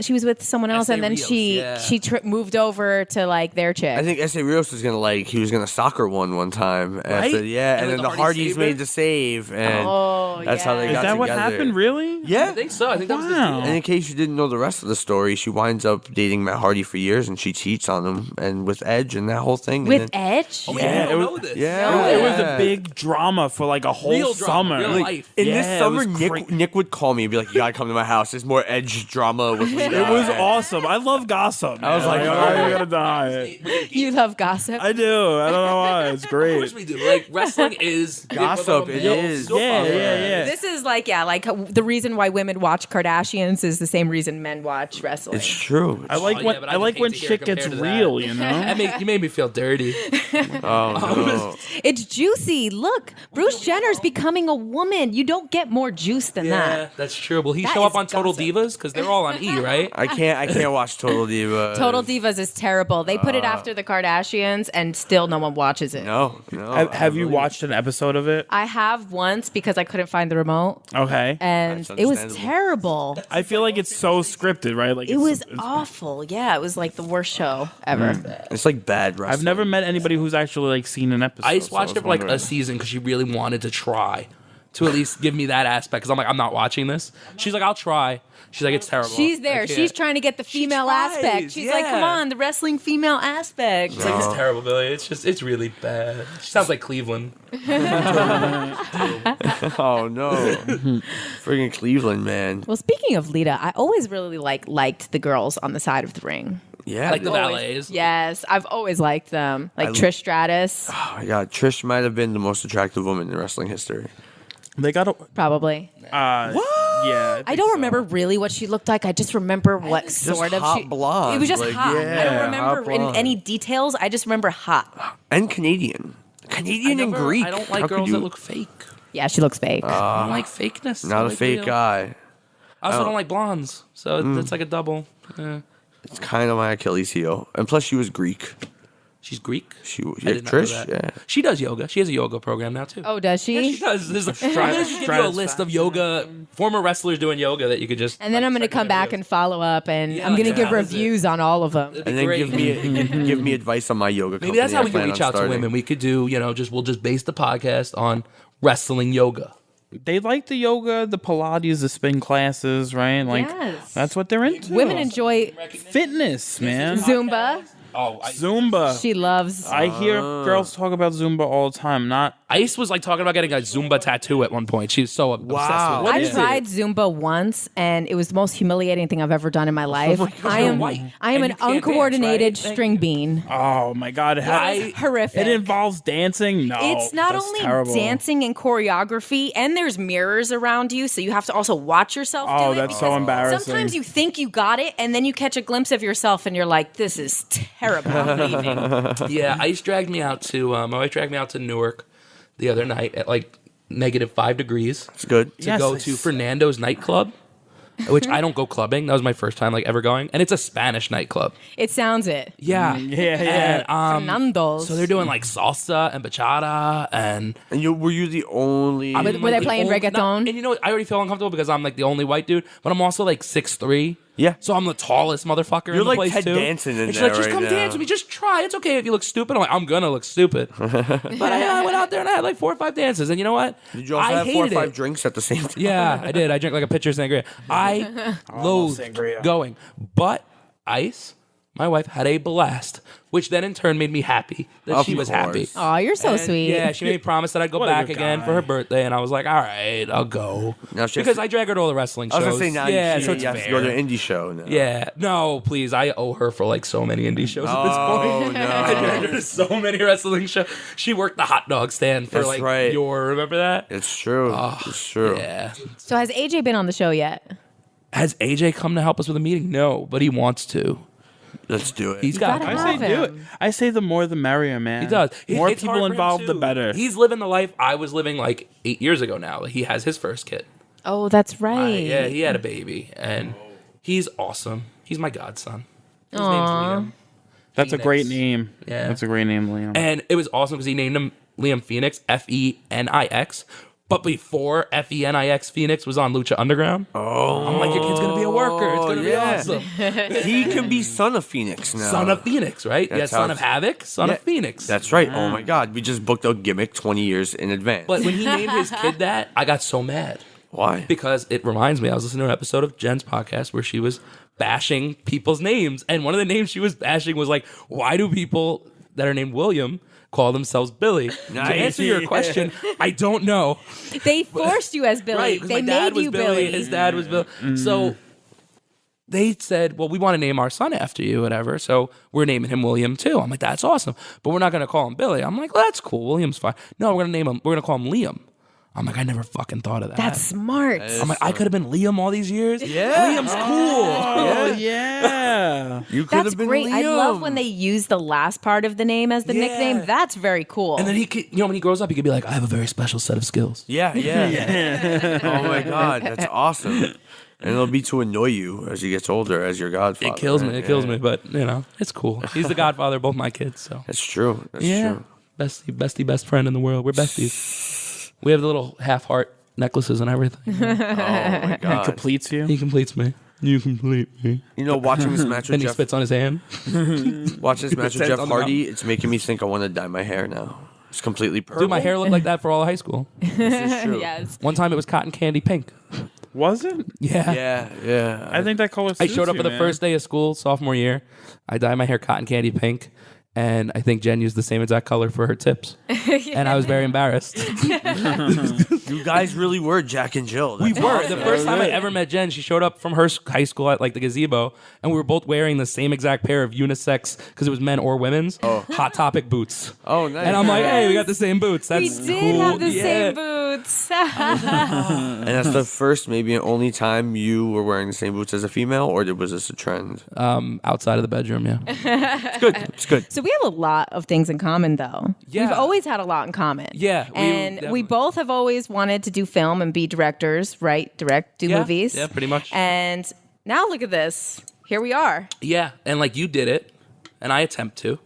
she was with someone else, and then Rios, she yeah. moved over to like their chick. I think S.A. Rios was he was gonna soccer one time. Right? After, yeah, and then the Hardys saved made it? the save, and Oh, that's how they yeah. got Is that what together. happened, really? Yeah. I think so. I think that was the Wow. deal. And in case you didn't know the rest of the story, she winds up dating Matt Hardy for years, and she cheats on him, and with Edge and that whole thing. and With then- Edge? Oh, Yeah, you it don't was- know this. Yeah. It was a big drama for like a whole Real drama, summer. real life. In Yeah, this it summer, was Nick would call me and be like, "You gotta come to my house. There's more Edge drama with Lita." It was awesome. I love gossip. I was like, I'm not gonna die. You love gossip? I do. I don't know why. It's Of course great. we do. Like, wrestling is Gossip, it is. Yeah, yeah. This is like, the reason why women watch Kardashians is the same reason men watch wrestling. It's true. I like Oh, yeah, when but I I like hate when to hear shit it gets compared to that. real. You know. You made me feel dirty. Oh, It's juicy. Look, Bruce Jenner's becoming a woman. You don't get more juice than Yeah, that. that's true. Will he That show up is on Total gossip. Divas? Because they're all on E, right? I can't watch Total Diva. Total Divas is terrible. They put it after the Kardashians, and still no one watches it. No. Have you watched an episode of it? I have once because I couldn't find the remote, Okay. and That's it was understandable. terrible. I feel like it's so scripted, right? Like It was awful. Yeah, it was like the worst show ever. It's like bad wrestling. I've never met anybody who's actually like seen an episode. I just so watched was it for like wondering. a season because she really wanted to try to at least give me that aspect. Because I'm like, I'm not watching this. She's like, I'll try. She's like, it's terrible. She's there. I can't. She's trying to get the female tries, aspect. She's like, come yeah. on, the wrestling female aspect. It's like, it's terrible, Billy. It's really bad. She sounds like Cleveland. Oh no, friggin' Cleveland, man. Well, speaking of Lita, I always really liked the girls on the side of the ring. Yeah, Like the dude. ballets. Yes, I've always liked them. Like Trish Stratus, Oh my god, Trish might have been the most attractive woman in wrestling history. They got a. probably. Yeah. I don't remember really what she looked like. I just remember what sort of hot she. blonde, It was just like, hot. I yeah, don't hot remember in blonde. any details. I just remember hot. And Canadian and Greek. I don't How like could girls you- that look fake. Yeah, she looks fake. I don't like fakeness. I Not a like fake real. guy. I also don't like blondes. So it's like a double. Yeah. It's kind of my Achilles heel. And plus, she was Greek. She's Greek. She, I yeah, did not know Trish, that. yeah. She does yoga. She has a yoga program now too. Oh, does she? Yeah, she does. There's I'm gonna just give you a list of yoga former wrestlers doing yoga that you could just. And then I'm going to come back and follow up, and Yeah, I'm going to like, give how is it? reviews on all of them. It'd be And then great. give me advice on my yoga. Maybe that's how we can plan reach on out to starting. women. We could do, we'll just base the podcast on wrestling yoga. They like the yoga, the Pilates, the spin classes, right? Like Yes. that's what they're into. Women enjoy fitness, man. Zumba. Oh, Zumba. She loves. I hear girls talk about Zumba all the time. Not Ice was like talking about getting a Zumba tattoo at one point. She was so obsessed with it. I tried Zumba once, and it was the most humiliating thing I've ever done in my life. I am white. I am And an you can't uncoordinated dance, right? string bean. oh my god, Horrific. It involves dancing. No, It's not that's only terrible. dancing and choreography, and there's mirrors around you, so you have to also watch yourself do Oh, it. that's so because embarrassing. Sometimes you think you got it, and then you catch a glimpse of yourself, and you're like, "This is terrible. I'm leaving." Yeah, Ice dragged me out to my wife dragged me out to Newark the other night at like -5 degrees It's good. to go to Fernando's nightclub, which I don't go clubbing. That was my first time like ever going, and it's a Spanish nightclub. It sounds it. Yeah, Yeah. And, Fernando's. so they're doing like salsa and bachata and. And were you the only? I'm Were like they the playing only- reggaeton? And you know what? I already feel uncomfortable because I'm like the only white dude, but I'm also like 6'3". Yeah. So I'm the tallest motherfucker You're in the like place Ted too. Danson in and she's there like, just right come now. dance with me. Just try. It's okay if you look stupid. I'm like, I'm gonna look stupid. But I went out there and I had like 4 or 5 dances, and you know what? Did you also I have 4 or hated 5 it. drinks at the same time? Yeah, I did. I drank like a pitcher of sangria. I loathed sangria. going, but Ice, my wife, had a blast, which then in turn made me happy that Of she was course. happy. Oh, you're so And, sweet. Yeah, she made me promise that I'd go What a back good again guy. for her birthday, and I was like, all right, I'll go. Now she has Because to- I drag her to all the wrestling I shows. was gonna say now yeah, you, so it's you have to fair. go to an indie show now. Yeah, no, please. I owe her for like so many indie shows at this Oh, point. no. I dragged her to so many wrestling shows. She worked the hot dog stand for That's like right. remember that? It's true. It's true. Yeah. So has AJ been on the show yet? Has AJ come to help us with a meeting? No, but he wants to. Let's do it. He's got. gotta I have say do it. him. I say the more the merrier, man. He does. More It's hard people for him, involved, the too. better. He's living the life I was living like 8 years ago now. He has his first kid. Oh, that's right. Yeah, he had a baby, and he's awesome. He's my godson. His name's Liam. That's a Phoenix. great name. Yeah. That's a great name, Liam. And it was awesome because he named him Liam Phoenix, F-E-N-I-X. But before F-E-N-I-X Phoenix was on Lucha Underground. Oh. I'm like, your kid's going to be a worker. It's going to yeah. be awesome. He can be son of Phoenix now. Son of Phoenix, right? Yeah, That's son how of Havoc, son Yeah. of Phoenix. That's right. Oh my God, we just booked a gimmick 20 years in advance. But when he named his kid that, I got so mad. Why? Because it reminds me, I was listening to an episode of Jen's podcast where she was bashing people's names. And one of the names she was bashing was like, why do people that are named William call themselves Billy? To Nice. answer your question, I don't know. They forced you as Billy. Right, 'cause They my dad made was you Billy. His dad was Billy. So they said, well, we want to name our son after you, whatever. So we're naming him William too. I'm like, that's awesome. But we're not going to call him Billy. I'm like, well, that's cool. William's fine. No, we're going to call him Liam. I'm like, I never fucking thought of that. That's smart. I'm like, I could have been Liam all these years. Yeah. Liam's cool. oh, yeah. You could That's have been great. I love Liam. when they use the last part of the name as the Yeah. nickname. That's very cool. And then he could, when he grows up, he could be like, I have a very special set of skills. Yeah, yeah. Oh my God, that's awesome. And it'll be to annoy you as he gets older, as your godfather. It kills me. right? It kills Yeah. me. But, it's cool. He's the godfather of both my kids. So, That's true. That's yeah. true. Bestie, best friend in the world. We're besties. We have the little half heart necklaces and everything. Oh my God. Completes you. He completes me. You complete me. You know, watching this match Then with he Jeff, spits on his hand. watching this match with Says Jeff on the Hardy, it's making me think I want to dye my hair now. It's completely purple. Dude, my hair looked like that for all of high school. This is true. yes. One time it was cotton candy pink. Was it? Yeah. Yeah, yeah. I think that color I suits showed up you, for the man. first day of school, sophomore year. I dyed my hair cotton candy pink. And I think Jen used the same exact color for her tips. And I was very embarrassed. You guys really were Jack and Jill. We That's were. awesome. The first time I ever met Jen, she showed up from her high school at like the gazebo, and we were both wearing the same exact pair of unisex, because it was men or women's, Hot Topic boots. Oh, nice. And I'm like, hey, we got the same boots. We That's did cool. have the Yeah. same boots. And that's the first, maybe only time you were wearing the same boots as a female, or was this a trend? Outside of the bedroom, yeah. It's good. It's good. So we have a lot of things in common, though. Yeah. We've always had a lot in common. Yeah, And definitely. we both have always wanted to do film and be directors, right? Do Yeah, movies. yeah, pretty much. And now look at this. Here we are. Yeah, and like you did it, and I attempt to.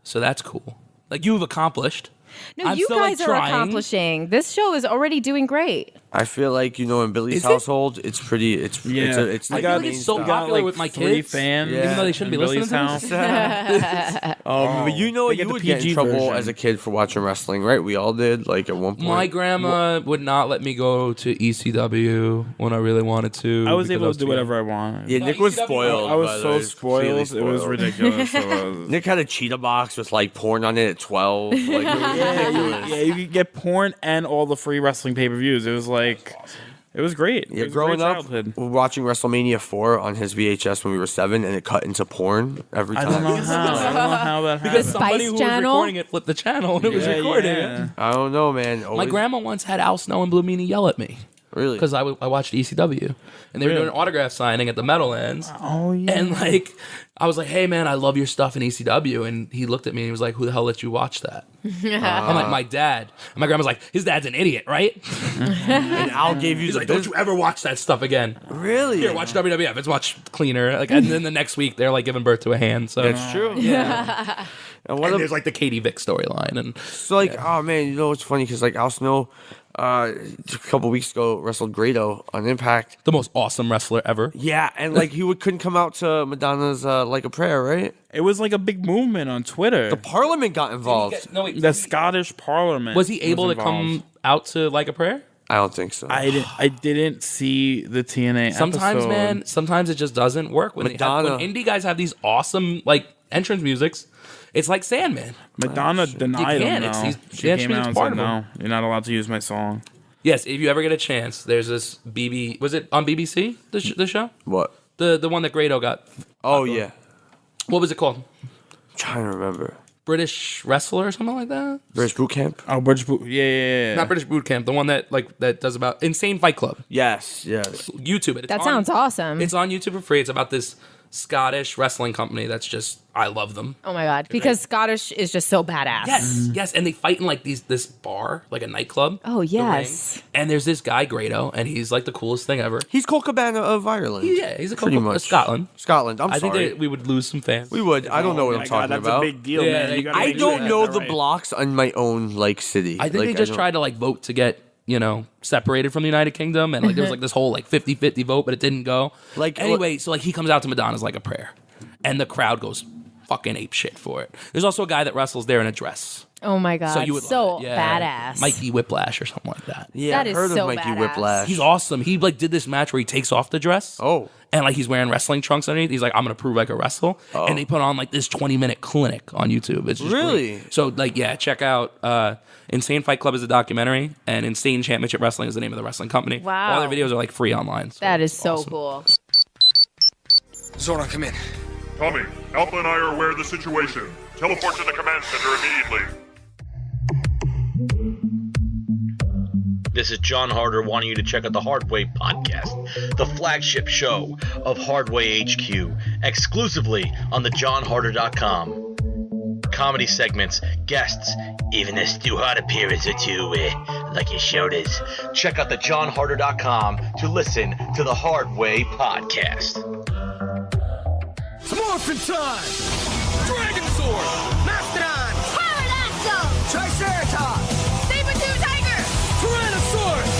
So that's cool. Like you've accomplished. No, I'm you still, like, guys are trying. accomplishing. This show is already doing great. I feel like in Billy's Is it? household, it's pretty. It's it's I like feel the like main it's so stuff. popular like with my 3 kids, fans, even though they shouldn't in be listening Billy's to house. But They you get would the get in PG trouble version. as a kid for watching wrestling, right? We all did, like at one point. My grandma would not let me go to ECW when I really wanted to. I was because able to do too whatever I wanted. Yeah, Nick was ECW, spoiled. I was by the so way. Completely spoiled. It was ridiculous. It was. Nick had a cheetah box with like porn on it at 12. Like, it was ridiculous. Yeah, you could get porn and all the free wrestling pay-per-views. It was like, it was great. Yeah, It was a growing great up, childhood. we were watching WrestleMania 4 on his VHS when we were 7, and it cut into porn every I time. don't know how. I don't know how that Because happened. somebody Spice who Channel? was recording it flipped the channel and it was Yeah, recording yeah. it. I don't know, man. My Always- grandma once had Al Snow and Blue Meanie yell at me really because I watched ECW and they were doing an autograph signing at the Meadowlands. Oh yeah. And like, I was like, "Hey man, I love your stuff in ECW," and he looked at me and he was like, "Who the hell let you watch that?" I'm like, "My dad." And my grandma's like, "His dad's an idiot, right?" and Al gave you He's the like, "Don't you ever watch that stuff again." Really? Here, watch WWF. It's much cleaner. Like, and then the next week they're like giving birth to a hand. So That's true. Yeah. And what and a, there's like the Katie Vick storyline, and so like, oh man, it's funny because like Al Snow, a couple weeks ago wrestled Grado on Impact. the most awesome wrestler ever. Yeah, and like he couldn't come out to Madonna's Like a Prayer, right? It was like a big movement on Twitter. The Parliament got involved. No, wait, The Scottish Parliament. was he able to involved. come out to Like a Prayer? I don't think so. I didn't see the TNA Sometimes, episode. man, sometimes it just doesn't work. When Madonna. when indie guys have these awesome like entrance musics, it's like Sandman. Madonna denied You him. can't. No, It's- she yeah, came she's out and part said, of "No, you're not allowed to use my song." Yes, if you ever get a chance, there's this was it on BBC the show What? the one that Grado got. Oh yeah, What was it called? I'm trying to remember. British Wrestler or something like that. British Boot Camp. Oh, British Boot. Yeah. Not British Boot Camp. The one that does about Insane Fight Club. Yes. YouTube it. It's That on- sounds awesome. It's on YouTube for free. It's about this Scottish wrestling company that's just I love them. Oh my god, because Scottish is just so badass. Yes, and they fight in like this bar, like a nightclub. Oh, the yes. ring. And there's this guy Grado, and he's like the coolest thing ever. He's Cole Cabana of Ireland. Yeah, he's a pretty Coco- much Scotland. Scotland. I'm I sorry. think that we would lose some fans. we would. I don't know what Oh I'm my talking God, that's about. a big deal, Yeah, man. they- You gotta I make don't sure know that the right. blocks on my own like city. I think they just tried to like vote to get separated from the United Kingdom, and like there was like this whole like 50-50 vote, but it didn't go. Like, anyway, so like he comes out to Madonna's Like a Prayer, and the crowd goes fucking ape shit for it. There's also a guy that wrestles there in a dress. Oh my god, So you would so love it. Yeah. badass. Mikey Whiplash or something like that. Yeah, That I've is heard so of Mikey badass. Whiplash. He's awesome. He like did this match where he takes off the dress. Oh. And like he's wearing wrestling trunks underneath. He's like, I'm gonna prove I can wrestle. And they put on like this 20-minute clinic on YouTube. It's just Really? great. So like yeah, check out Insane Fight Club is a documentary, and Insane Championship Wrestling is the name of the wrestling company. Wow. All their videos are like free online. So That is it's so awesome. cool. Zordon, come in. Tommy, Alpha and I are aware of the situation. Teleport to the command center immediately. This is John Harder wanting you to check out the Hardway Podcast, the flagship show of Hardway HQ, exclusively on thejohnharder.com. Comedy segments, guests, even a Stu Hart appearance or two, like his show does. Check out thejohnharder.com to listen to the Hardway Podcast. Morphin time! Dragon Sword! Mastodon! Pterodactyl! Triceratops! Saber-tooth tiger! Tyrannosaurus!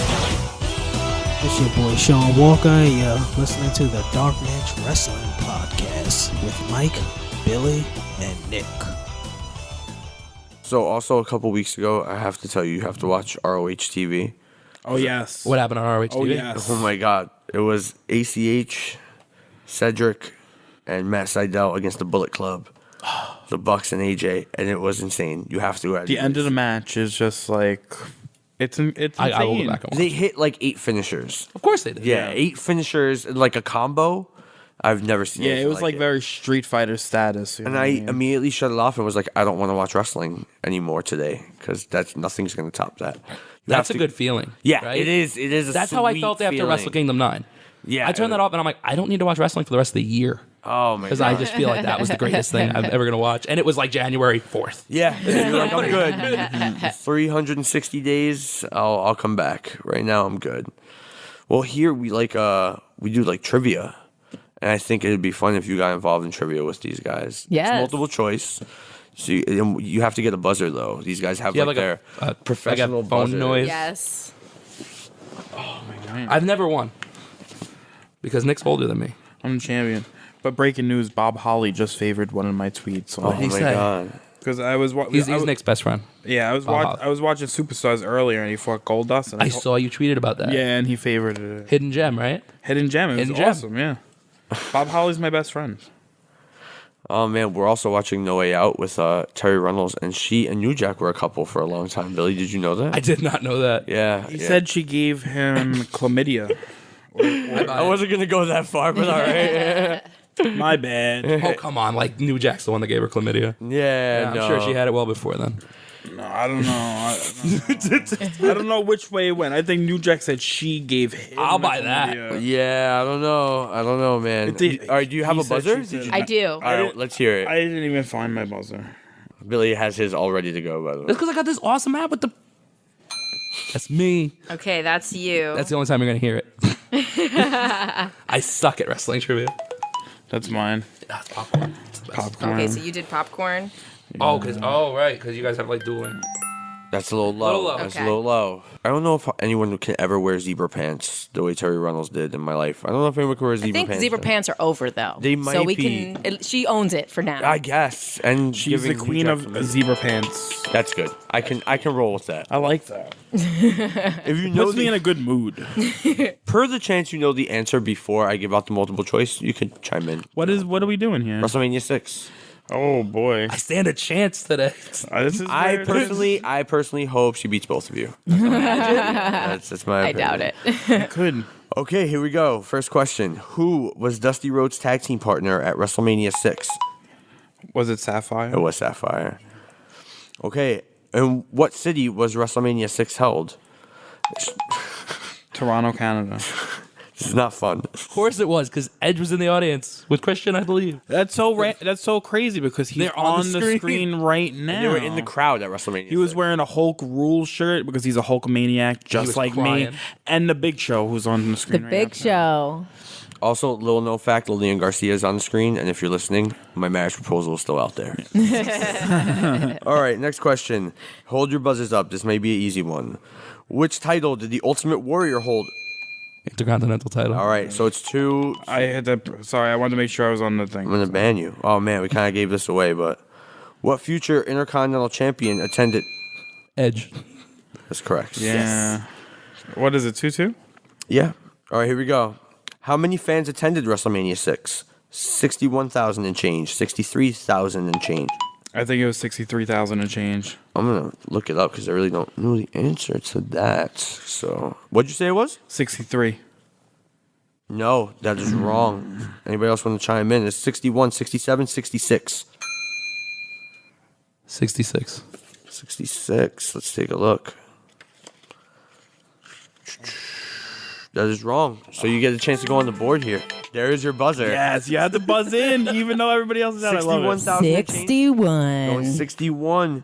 It's your boy Sean Walker, and you're listening to the Dark Match Wrestling Podcast with Mike, Billy, and Nick. So also a couple weeks ago, I have to tell you, you have to watch ROH TV. Oh yes. What happened on ROH Oh TV? yes. Oh my God. It was ACH, Cedric, and Matt Sydal against the Bullet Club. The Bucks and AJ, and it was insane. You have to. The end of the match is just like it's insane. I will go back and watch. They hit like 8 finishers. Of course they did. Yeah, 8 finishers, like a combo. I've never seen. Yeah, it anything was like very Street Fighter status. You And know what I mean? immediately shut it off and was like, I don't want to watch wrestling anymore today because nothing's going to top that. You That's have a to- good feeling. Yeah, right? it is. It is. That's how I felt after Wrestle Kingdom 9. Yeah, I turned that off and I'm like, I don't need to watch wrestling for the rest of the year. Oh my god! Because I just feel like that was the greatest thing I'm ever gonna watch, and it was like January 4th. Yeah, you're like, I'm good. 360 days, I'll come back. Right now, I'm good. Well, here we do like trivia, and I think it'd be fun if you got involved in trivia with these guys. Yes. It's multiple choice. So you have to get a buzzer though. These guys have Yeah, like like their a professional phone buzzer. noise. Yes. I've never won because Nick's older than me. I'm the champion. But breaking news: Bob Holly just favored one of my tweets. Oh my god! Because I was He's Nick's best friend. Yeah, I was watching Superstars earlier, and he fought Goldust. And I saw you tweeted about that. Yeah, and he favored it. Hidden Gem, right? Hidden Gem. It was awesome. Yeah. Bob Holly's my best friend. Oh man, we're also watching No Way Out with Terry Runnels, and she and New Jack were a couple for a long time. Billy, did you know that? I did not know that. Yeah. He said she gave him chlamydia. I wasn't gonna go that far, but all right. My bad. Oh, come on. Like, New Jack's the one that gave her chlamydia. Yeah, I'm sure she had it well before then. No, I don't know. I don't know which way it went. I think New Jack said she gave him. I'll buy that. chlamydia. Yeah, I don't know, man. All right, do you have a buzzer? I do. All right, let's hear it. I didn't even find my buzzer. Billy has his all ready to go, by the way. That's because I got this awesome app with the... That's me. Okay, that's you. That's the only time you're going to hear it. I suck at wrestling trivia. That's mine. That's popcorn. It's the best. Popcorn. Okay, so you did popcorn. Right, because you guys have like dueling. That's a little low. Little low. That's Okay. a little low. I don't know if anyone can ever wear zebra pants the way Terry Runnels did in my life. I don't know if anyone can wear zebra I think pants. zebra pants are over though. They so might we be. can. She owns it for now. I guess. And She's the giving queen New of Jack some- zebra pants. That's good. I can roll with that. I like that. If you know Puts me in a good mood. per the chance you know the answer before I give out the multiple choice, you can chime in. What are we doing here? WrestleMania 6. Oh boy. I stand a chance today. This is I where it is. personally hope she beats both of you. That's my I opinion. doubt it. Could. Okay, here we go. First question. Who was Dusty Rhodes' tag team partner at WrestleMania 6? Was it Sapphire? It was Sapphire. Okay, in what city was WrestleMania 6 held? Toronto, Canada. This is not fun. Of course it was, because Edge was in the audience with Christian, I believe. That's so crazy because he's They're on the screen right now. They were in the crowd at WrestleMania. He was 6. wearing a Hulk Rule shirt because he's a Hulkamaniac, just was like crying. me. And the Big Show, who's on the The screen. right Big now. Show. Also, little known fact, Lillian Garcia is on the screen, and if you're listening, my marriage proposal is still out there. All right, next question. Hold your buzzers up. This may be an easy one. Which title did the Ultimate Warrior hold? Intercontinental title. All right, so it's two. I had to. Sorry, I wanted to make sure I was on the thing. I'm going to ban you. Oh, man, we kind of gave this away, but what future Intercontinental Champion attended? Edge. That's correct. Yeah. What is it? 2-2? Yeah. All right, here we go. How many fans attended WrestleMania 6? 61,000 and change. 63,000 and change. I think it was 63,000 and change. I'm going to look it up because I really don't know the answer to that. So, what'd you say it was? 63. No, that is wrong. Anybody else want to chime in? It's 61, 67, 66. 66. 66. Let's take a look. That is wrong. So you get a chance to go on the board here. There is your buzzer. Yes, you had to buzz in, even though everybody else is out. I love it. 61,000 and change. 61. Going 61.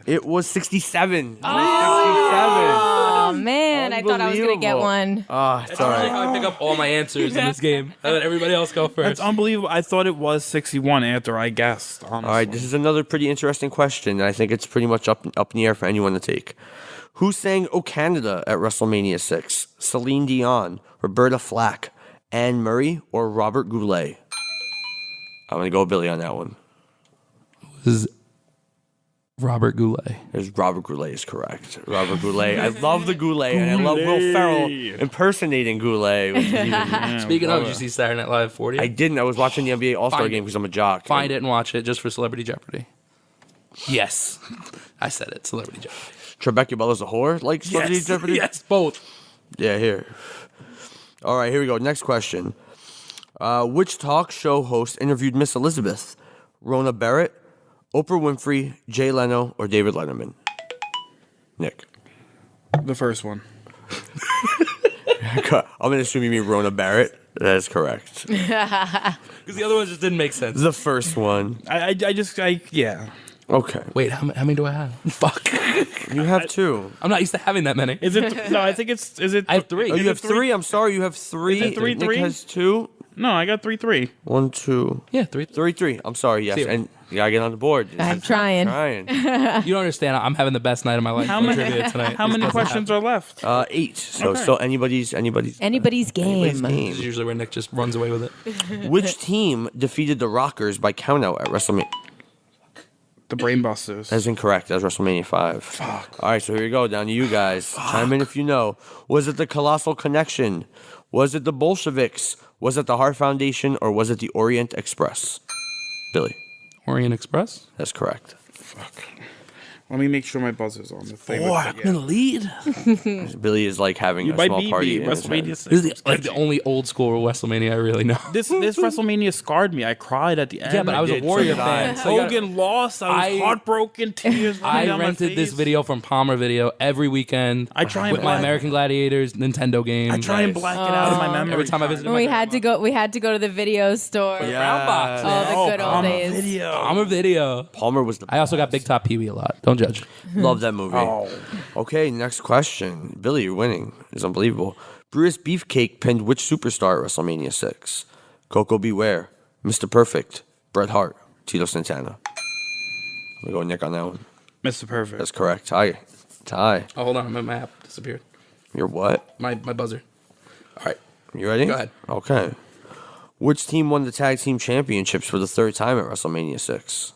It was 67. Oh man, I thought I was gonna get Unbelievable. one. Ah, it's all That's right. how I pick up all my answers in this game. I let everybody else go first. That's unbelievable. I thought it was 61 after I guessed. Honestly. All right, this is another pretty interesting question, and I think it's pretty much up in the air for anyone to take. Who sang "O Canada" at WrestleMania 6? Celine Dion, Roberta Flack, Anne Murray, or Robert Goulet? I'm going to go Billy on that one. This is Robert Goulet. Robert Goulet is correct. Robert Goulet. I love the Goulet, and I love Will Ferrell impersonating Goulet. Which is even, Speaking of, did you see Saturday Night Live 40? I didn't. I was watching the NBA All-Star Find game it. because I'm a jock. Find it and watch it just for Celebrity Jeopardy. Yes. I said it, Celebrity Jeopardy. Trebek Bella's a whore? Like Celebrity Yes, Jeopardy? yes, both. Yeah, here. All right, here we go. Next question. Which talk show host interviewed Miss Elizabeth? Rona Barrett, Oprah Winfrey, Jay Leno, or David Letterman? Nick. The first one. I'm going to assume you mean Rona Barrett. That is correct. Because the other ones just didn't make sense. The first one. Yeah. Okay. Wait, how many do I have? Fuck. You have two. I'm not used to having that many. Is it? No, I think it's. Is it? I have three. Oh, Is you it have three? I'm sorry, you have three. Is it three? Nick has two. No, I got 3-3. 1, 2. Yeah, three. 3. I'm sorry, yes. Zero. And You gotta get on the board. I'm trying. You don't understand. I'm having the best night of my life. How on many trivia tonight. How many questions are left? 8. So Okay. still anybody's Anybody's game. anybody's This game. is usually where Nick just runs away with it. Which team defeated the Rockers by countout at WrestleMania? The Brainbusters. That's incorrect. That was WrestleMania 5. Fuck. All right, so here we go. Down to you guys. Chime in if you know. Was it the Colossal Connection? Was it the Bolsheviks? Was it the Hart Foundation? Or was it the Orient Express? Billy. Orient Express? That's correct. Let me make sure my buzzer's on the thing. I'm in the lead. Billy is like having You a might small beat party. me. in his WrestleMania head. 6. This is like the only old school WrestleMania I really know. This WrestleMania scarred me. I cried at the end. Yeah, but I was a did, Warrior so did I. fan. So you gotta- Hogan lost. I was heartbroken. Tears running I down my rented this face. video from Palmer Video every weekend. I try and with my black- American Gladiators Nintendo game. I try and black it out of my memory. Every time I visit We had to go to the video store. Brown box. Oh, the good old days. Palmer Video. Palmer was the I also got Big Top Pee Wee a lot. Don't judge. Love that movie. Oh. Okay, next question. Billy, you're winning. It's unbelievable. Bruce Beefcake pinned which superstar at WrestleMania 6? Coco Beware, Mr. Perfect, Bret Hart, Tito Santana. I'm going to go Nick on that one. Mr. Perfect. That's correct. Tie. Oh, hold on. My app disappeared. You're what? My buzzer. All right. You ready? Go ahead. Okay. Which team won the tag team championships for the 3rd time at WrestleMania 6?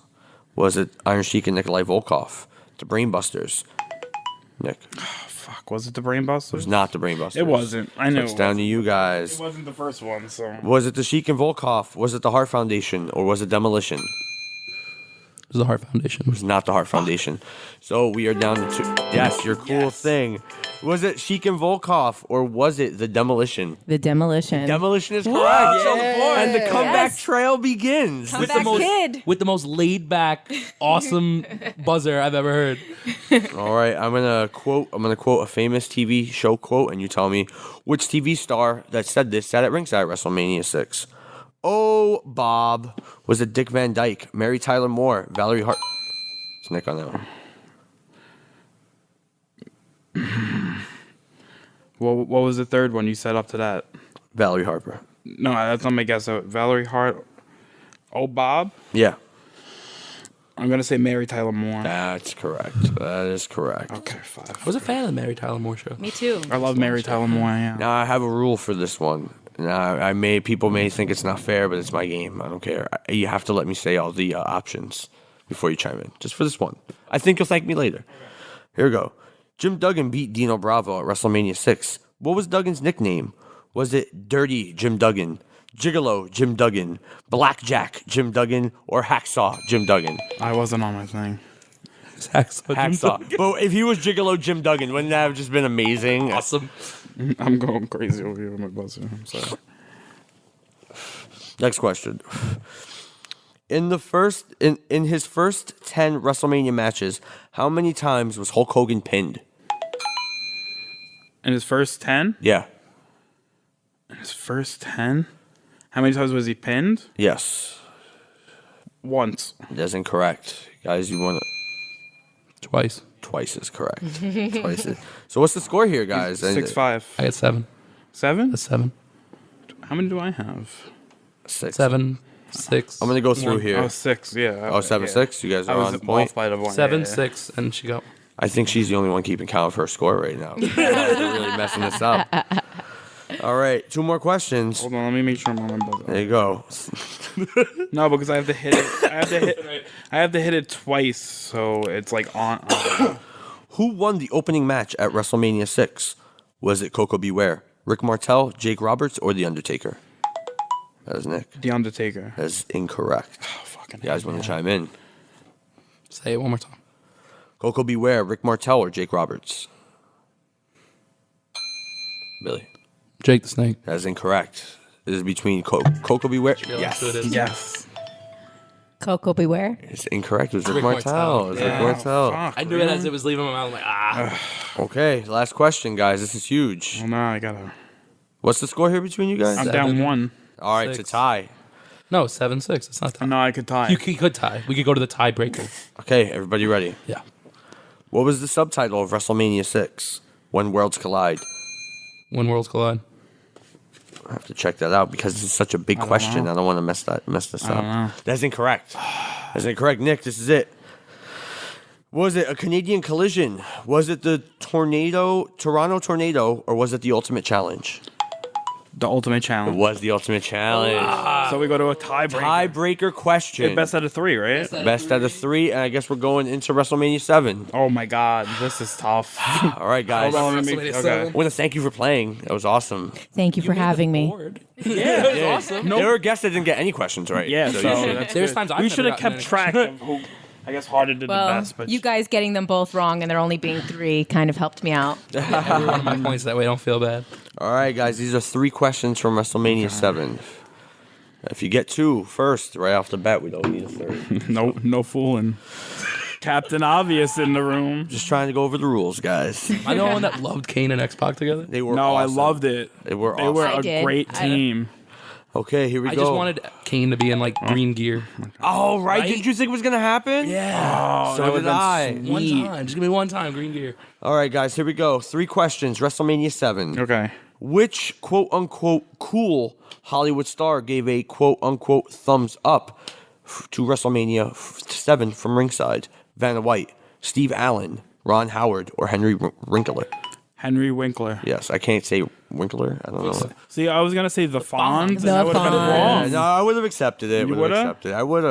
Was it Iron Sheik and Nikolai Volkov? The Brainbusters? Nick. Fuck, was it the Brainbusters? It was not the Brainbusters. It wasn't. I know. It's down to you guys. It wasn't the first one, so. Was it the Sheik and Volkov? Was it the Hart Foundation? Or was it Demolition? It was the Hart Foundation. It was not the Hart Foundation. So we are down to 2. Yes, your cool thing. Was it Sheik and Volkov? Or was it the Demolition? The Demolition. Demolition is correct. Yeah. And the comeback Yes. trail begins. Comeback kid. With the most laid back, awesome buzzer I've ever heard. All right, I'm gonna quote a famous TV show quote, and you tell me which TV star that said this sat at ringside at WrestleMania 6. Oh, Bob. Was it Dick Van Dyke, Mary Tyler Moore, Valerie Hart? It's Nick on that one. What was the third one you set up to that? Valerie Harper. No, that's not my guess. Valerie Hart. Oh, Bob? Yeah. I'm going to say Mary Tyler Moore. That's correct. That is correct. Okay, 5. I was a fan of the Mary Tyler Moore show. Me too. I love Mary Tyler Moore, yeah. Now I have a rule for this one. Now people may think it's not fair, but it's my game. I don't care. You have to let me say all the options before you chime in, just for this one. I think you'll thank me later. Here we go. Jim Duggan beat Dino Bravo at WrestleMania 6. What was Duggan's nickname? Was it Dirty Jim Duggan, Gigolo Jim Duggan, Blackjack Jim Duggan, or Hacksaw Jim Duggan? I wasn't on my thing. Hacksaw. But if he was Gigolo Jim Duggan, wouldn't that have just been amazing? Awesome. I'm going crazy over here with my buzzer. I'm sorry. Next question. In his first 10 WrestleMania matches, how many times was Hulk Hogan pinned? In his first 10? Yeah. In his first 10? How many times was he pinned? Yes. Once. That's incorrect. Guys, you want it? Twice. Twice is correct. Twice is. So what's the score here, guys? 6-5. I got 7. 7? That's 7. How many do I have? 6. 7, 6. I'm going to go through here. Oh, 6, yeah. Oh, 7, 6? You guys I are was on point? off by the one. 7, yeah. 6, and she got. I think she's the only one keeping count of her score right now. They're really messing this up. All right, 2 more questions. Hold on, let me make sure I'm on my buzzer. There you go. No, because I have to hit it. I have to hit it twice, so it's like on. Who won the opening match at WrestleMania 6? Was it Coco Beware, Rick Martel, Jake Roberts, or The Undertaker? That is Nick. The Undertaker. That is incorrect. Oh, fucking You guys want to chime in? Say it one more time. Coco Beware, Rick Martel, or Jake Roberts? Billy. Jake the Snake. That is incorrect. It is between Coco Beware. Yes. Who it is. Yes. Coco Beware. It's incorrect. It was Rick Rick Martel. Martel. It was Yeah. Rick Martel. Fuck, I knew it as it was leaving my mouth. I'm like, ah. Okay, last question, guys. This is huge. Well, now I gotta. What's the score here between you guys? I'm down 1. All right, 6. to tie. No, 7, 6. It's not tie. No, I could tie. You could tie. We could go to the tiebreaker. Okay, everybody ready? Yeah. What was the subtitle of WrestleMania 6? When Worlds Collide. When worlds collide. I have to check that out because it's such a big question. I don't want to mess this up. know. That's incorrect. That's incorrect. Nick, this is it. Was it a Canadian Collision? Was it the Toronto Tornado, or was it the Ultimate Challenge? The Ultimate It Challenge. was the Ultimate Challenge. So we go to a tiebreaker. Tiebreaker question. Best out of 3, right? Best out of 3, and I guess we're going into WrestleMania 7. Oh my God, this is tough. All right, guys. Hold on, let me. Okay. I want to thank you for playing. That was awesome. Thank you for having me. Yeah, it was awesome. There were guests that didn't get any questions right. Yeah, So so you should- that's There's good. times I've we never should have gotten kept any track of who. I guess Harder did Well, the best, but you guys getting them both wrong and there only being 3 kind of helped me out. Every one of my points that way I don't feel bad. All right, guys. These are 3 questions from WrestleMania 7. If you get 2 first, right off the bat, we don't need a third. no fooling. Captain Obvious in the room. Just trying to go over the rules, guys. Am I the one that loved Kane and X-Pac together? They were No, awesome. I loved it. They were They awesome. were I a did. great I- team. Okay, here we I go. just wanted Kane to be in like green gear. Oh, right. Right? Didn't you think it was going to happen? Yeah. Oh, So that did would've been I. sweet. One time. Just give me one time, green gear. All right, guys. Here we go. 3 questions. WrestleMania 7. Okay. Which quote-unquote cool Hollywood star gave a quote-unquote thumbs up to WrestleMania 7 from ringside? Vanna White, Steve Allen, Ron Howard, or Henry Winkler? Henry Winkler. Yes, I can't say Winkler. I don't know. See, I was gonna say the Fonz, and The that would have been Fonz. wrong. No, I would have accepted it. You Would have would've? accepted it. I would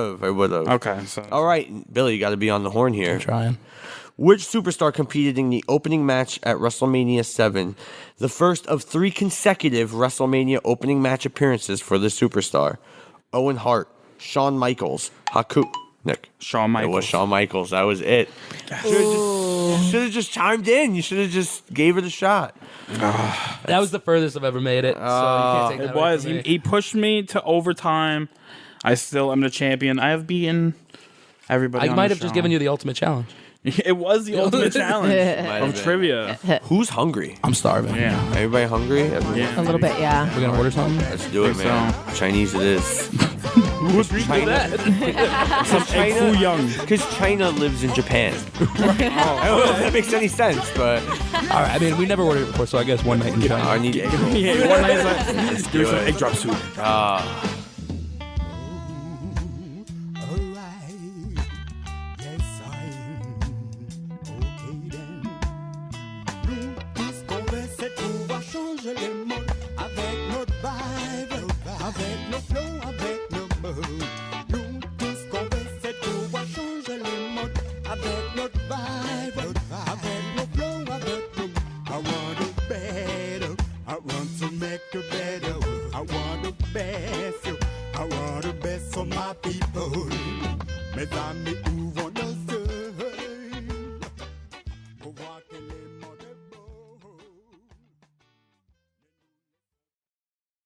have. Okay, so All right, Billy, you got to be on the horn here. Trying. Which superstar competed in the opening match at WrestleMania 7? The first of 3 consecutive WrestleMania opening match appearances for the superstar. Owen Hart, Shawn Michaels, Haku. Nick. Shawn Michaels. It was Shawn Michaels. That was it. Should have just chimed in. You should have just gave it a shot. That was the furthest I've ever made it. So you can't take that it away was. from me. He pushed me to overtime. I still am the champion. I have beaten everybody. I on might the have just show. given you the ultimate challenge. It was the ultimate challenge of been. trivia. Who's hungry? I'm starving. Yeah. Everybody hungry? A little bit, yeah. We're gonna order something. Let's do it, Think man. Chinese it is. Who's China? Some egg foo young. Because China lives in Japan. I don't know if that makes any sense, but All right. I mean, we never ordered it before, so I guess one night in China. I need egg rolls. Yeah, one night let's do some egg drop soup. I want the best for my people. Mais amis,